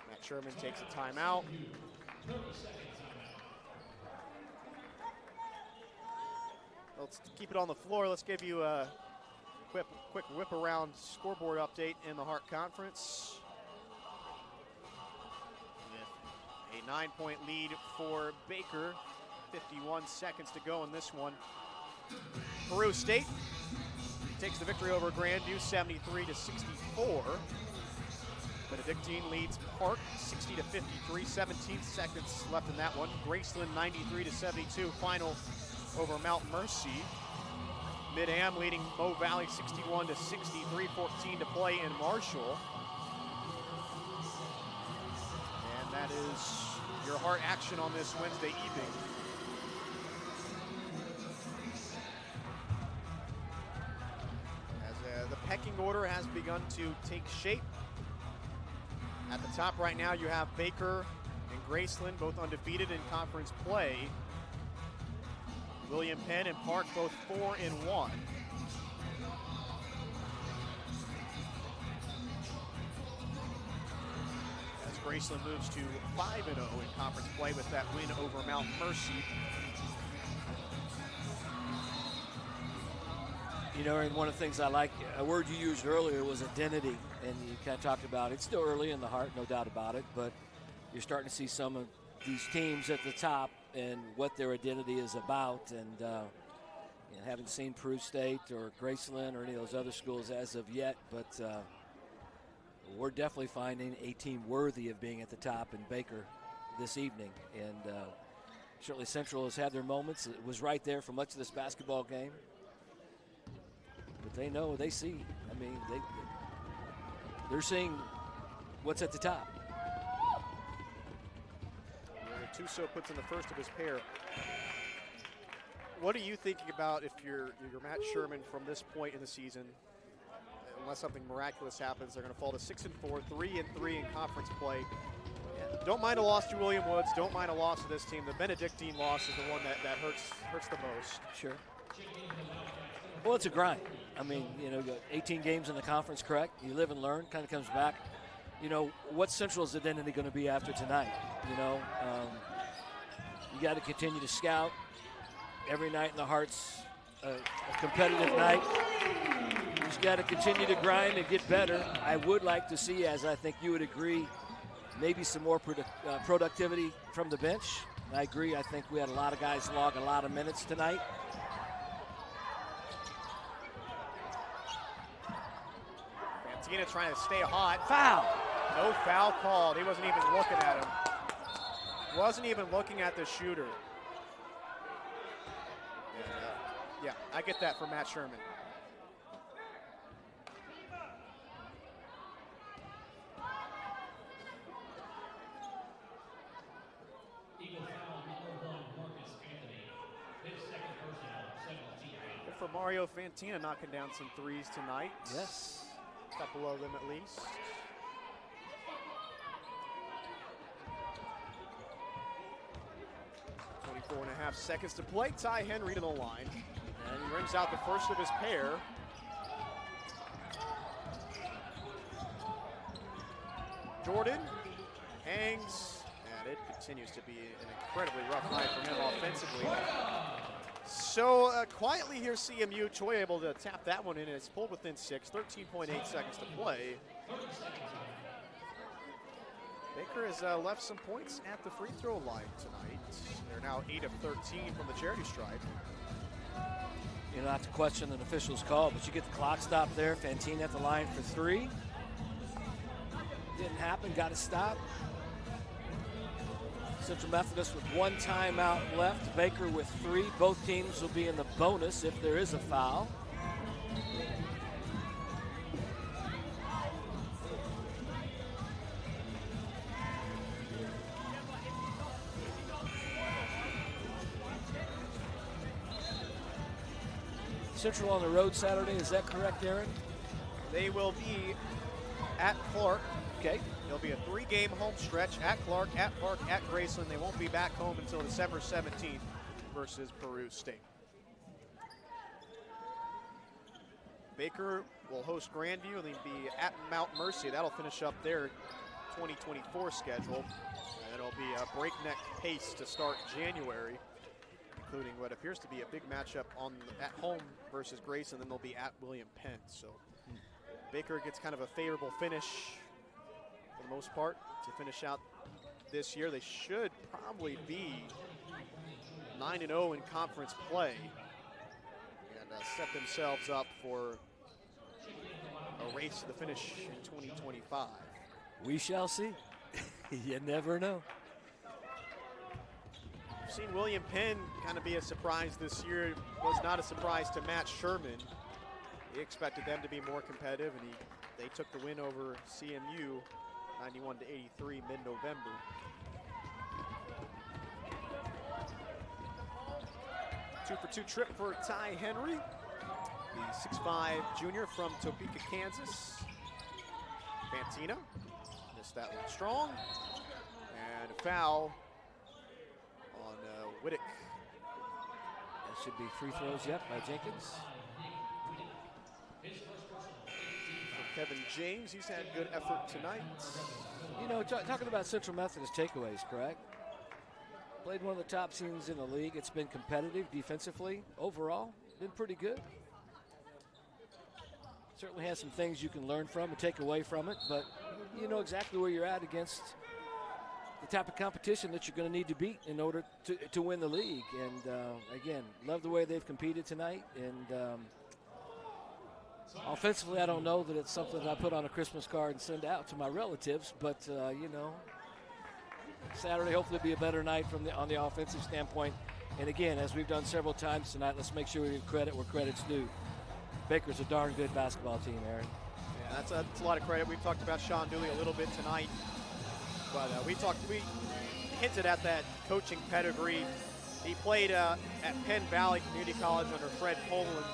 Matt Sherman takes a timeout. Let's keep it on the floor. Let's give you a quick whip around scoreboard update in the Hart Conference. With a 9-point lead for Baker. 51 seconds to go in this one. Peru State takes the victory over Grandview 73-64. Benedictine leads Park 60-53, 17 seconds left in that one. Graceland 93-72, final over Mount Mercy. Mid-Am leading Mo Valley 61-63, 14 to play in Marshall. And that is your Hart action on this Wednesday evening. As the pecking order has begun to take shape. At the top right now, you have Baker and Graceland, both undefeated in conference play. William Penn and Park, both 4-1. As Graceland moves to 5-0 in conference play with that win over Mount Mercy. And one of the things I like, a word you used earlier was identity, and you kind of talked about it's still early in the Hart, no doubt about it, but you're starting to see some of these teams at the top and what their identity is about, and haven't seen Peru State or Graceland or any of those other schools as of yet, but we're definitely finding a team worthy of being at the top in Baker this evening, and certainly Central has had their moments. It was right there for much of this basketball game. But they know, they see. I mean, they're seeing what's at the top. Tuso puts in the first of his pair. What are you thinking about if you're Matt Sherman from this point in the season? Unless something miraculous happens, they're going to fall to 6-4, 3-3 in conference play. Don't mind a loss to William Woods. Don't mind a loss to this team. The Benedictine loss is the one that hurts the most. Sure. Well, it's a grind. I mean, you know, you got 18 games in the conference, correct? You live and learn, kind of comes back. You know, what Central's identity going to be after tonight? You know, you got to continue to scout. Every night in the Heart's a competitive night. You just got to continue to grind and get better. I would like to see, as I think you would agree, maybe some more productivity from the bench. I agree. I think we had a lot of guys log a lot of minutes tonight. Fantina trying to stay hot. Foul. No foul called. He wasn't even looking at him. Wasn't even looking at the shooter. Yeah, I get that from Matt Sherman. Eagle foul number 1, Marcus Anthony. His second personal, 17. Good for Mario Fantina knocking down some threes tonight. Yes. A couple of them at least. .4.5 seconds to play. Ty Henry to the line. And he rings out the first of his pair. Jordan hangs, and it continues to be an incredibly rough night for him offensively. So quietly here, CMU, Choi able to tap that one in, and it's pulled within 6, 13.8 seconds to play. Baker has left some points at the free throw line tonight. They're now 8 of 13 from the charity stripe. You know, not to question an official's call, but you get the clock stop there. Fantina at the line for 3. Didn't happen, got to stop. Central Methodist with 1 timeout left. Baker with 3. Both teams will be in the bonus if there is a foul. Central on the road Saturday, is that correct, Aaron? They will be at Clark. Okay. It'll be a 3-game home stretch at Clark, at Park, at Graceland. They won't be back home until December 17th versus Peru State. Baker will host Grandview and they'll be at Mount Mercy. That'll finish up their 2024 schedule. And it'll be a breakneck pace to start January, including what appears to be a big matchup at home versus Grace, and then they'll be at William Penn. So Baker gets kind of a favorable finish for the most part to finish out this year. They should probably be 9-0 in conference play and set themselves up for a race to the finish in 2025. We shall see. You never know. I've seen William Penn kind of be a surprise this year. It was not a surprise to Matt Sherman. He expected them to be more competitive, and they took the win over CMU 91-83 mid-November. Two-for-two trip for Ty Henry, the 6'5 junior from Topeka, Kansas. Fantina missed that one strong, and a foul on Whittick. That should be free throws, yep, by Jenkins. For Kevin James, he's had good effort tonight. You know, talking about Central Methodist takeaways, correct? Played one of the top teams in the league. It's been competitive defensively. Overall, been pretty good. Certainly has some things you can learn from and take away from it, but you know exactly where you're at against the type of competition that you're going to need to beat in order to win the league. And again, love the way they've competed tonight. And offensively, I don't know that it's something that I put on a Christmas card and send out to my relatives, but you know, Saturday hopefully be a better night on the offensive standpoint. And again, as we've done several times tonight, let's make sure we give credit where credit's due. Baker's a darn good basketball team, Aaron. Yeah, that's a lot of credit. We've talked about Sean Dooley a little bit tonight, but we hinted at that coaching pedigree. He played at Penn Valley Community College under Fred Poland,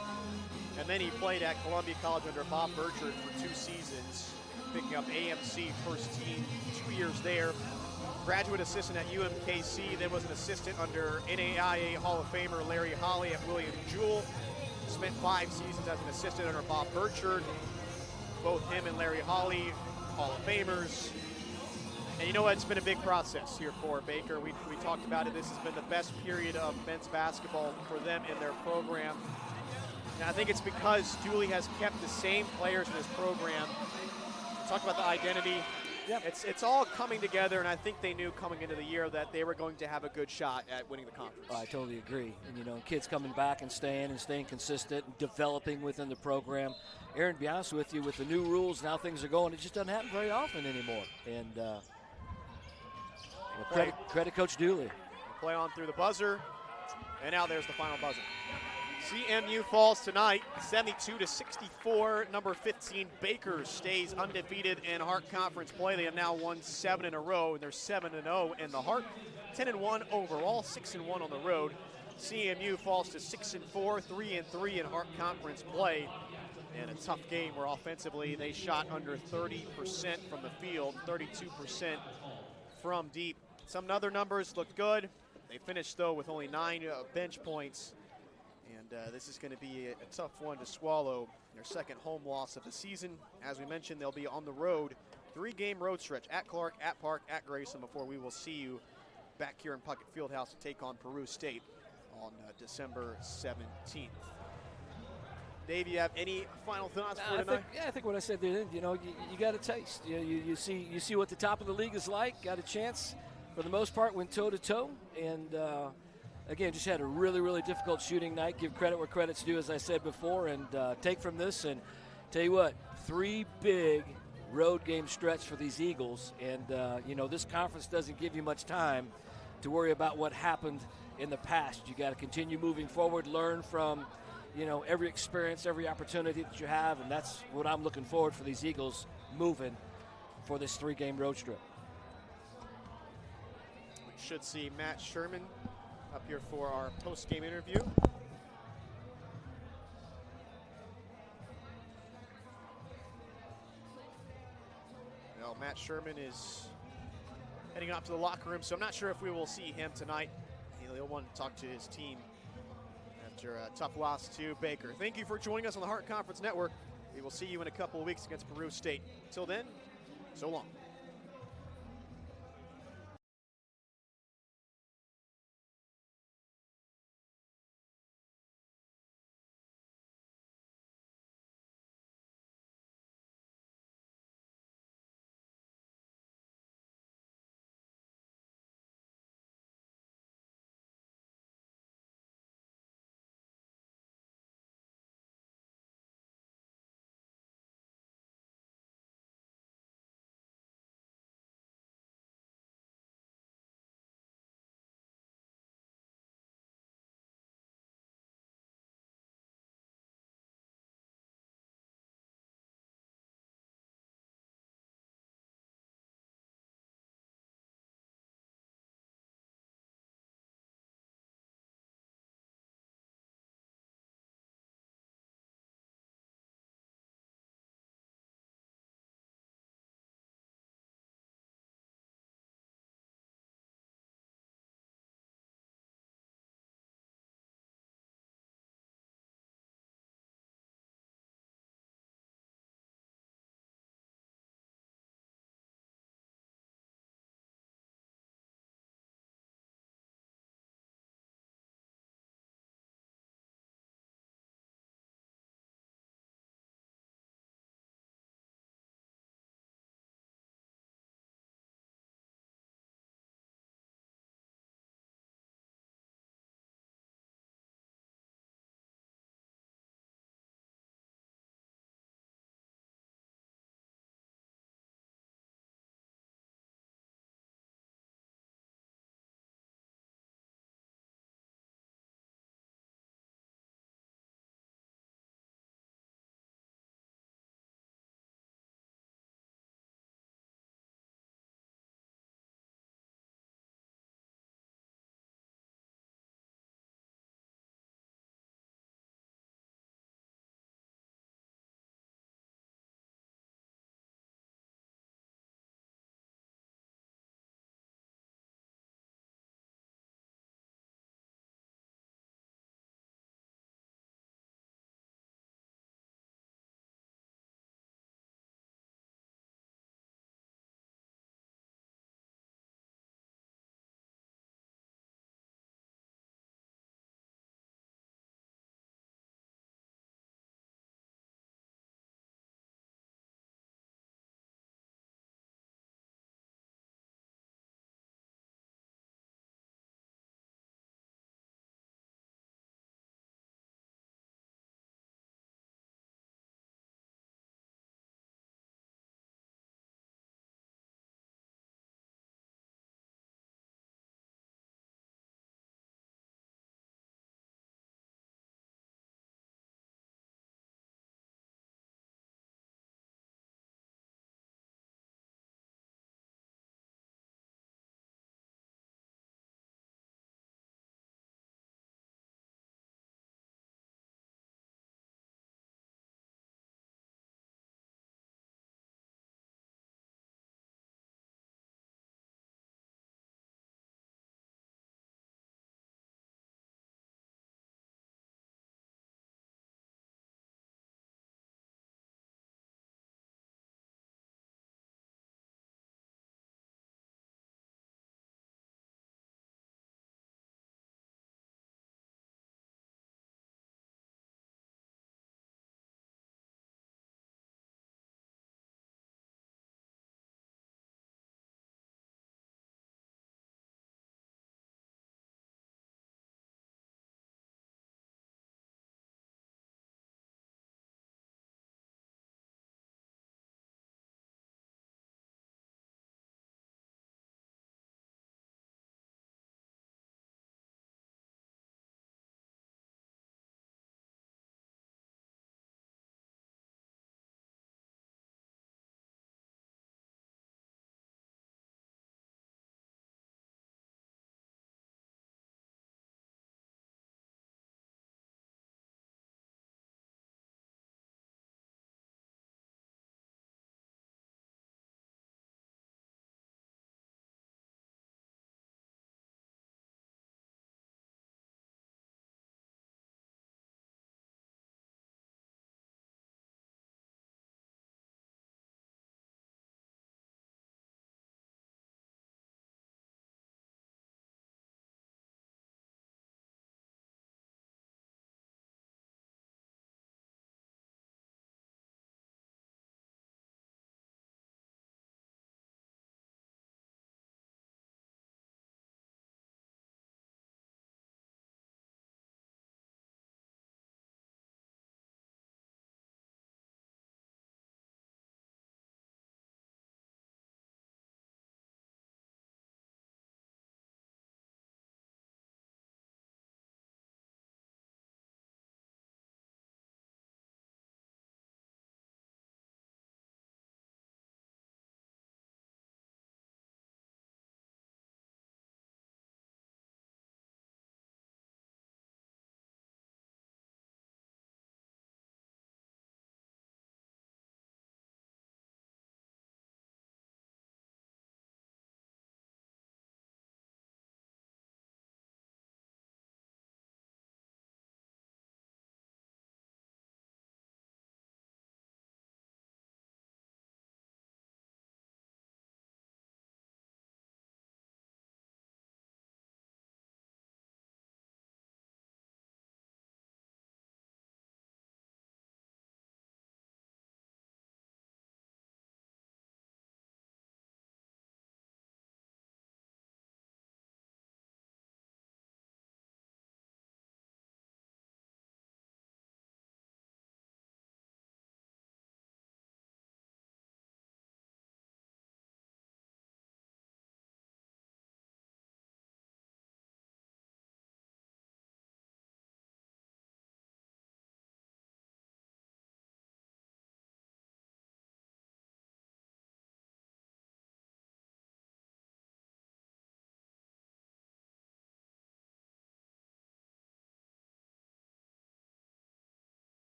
and then he played at Columbia College under Bob Burchard for 2 seasons, picking up AMC first team 2 years there. Graduate assistant at UMKC, then was an assistant under NAIA Hall of Famer Larry Holly at William Jewell. Spent 5 seasons as an assistant under Bob Burchard. Both him and Larry Holly, Hall of Famers. And you know what? It's been a big process here for Baker. We talked about it. This has been the best period of men's basketball for them in their program. And I think it's because Dooley has kept the same players in his program. We talked about the identity. Yep. It's all coming together, and I think they knew coming into the year that they were going to have a good shot at winning the conference. I totally agree. And, you know, kids coming back and staying consistent and developing within the program. Aaron, to be honest with you, with the new rules, now things are going, it just doesn't happen very often anymore. And credit Coach Dooley. Play on through the buzzer, and now there's the final buzzer. CMU falls tonight, 72-64. Number 15, Baker, stays undefeated in Hart Conference play. They have now won 7 in a row, and they're 7-0 in the Hart. 10-1 overall, 6-1 on the road. CMU falls to 6-4, 3-3 in Hart Conference play. And a tough game where offensively they shot under 30% from the field, 32% from deep. Some other numbers looked good. They finished, though, with only 9 bench points. And this is going to be a tough one to swallow. Their second home loss of the season. As we mentioned, they'll be on the road. 3-game road stretch at Clark, at Park, at Grayson before we will see you back here in Puckett Fieldhouse to take on Peru State on December 17th. Dave, you have any final thoughts for tonight? I think what I said there, you know, you got a taste. You see what the top of the league is like. Got a chance, for the most part, went toe-to-toe. And, again, just had a really, really difficult shooting night. Give credit where credit's due, as I said before, and take from this. And tell you what, 3 big road game stretch for these Eagles. And, you know, this conference doesn't give you much time to worry about what happened in the past. You got to continue moving forward, learn from, you know, every experience, every opportunity that you have. And that's what I'm looking forward for these Eagles moving for this 3-game road trip. We should see Matt Sherman up here for our post-game interview. Well, Matt Sherman is heading off to the locker room, so I'm not sure if we will see him tonight. He'll want to talk to his team after a tough loss to Baker. Thank you for joining us on the Hart Conference Network. We will see you in a couple of weeks against Peru State. Until then, so long.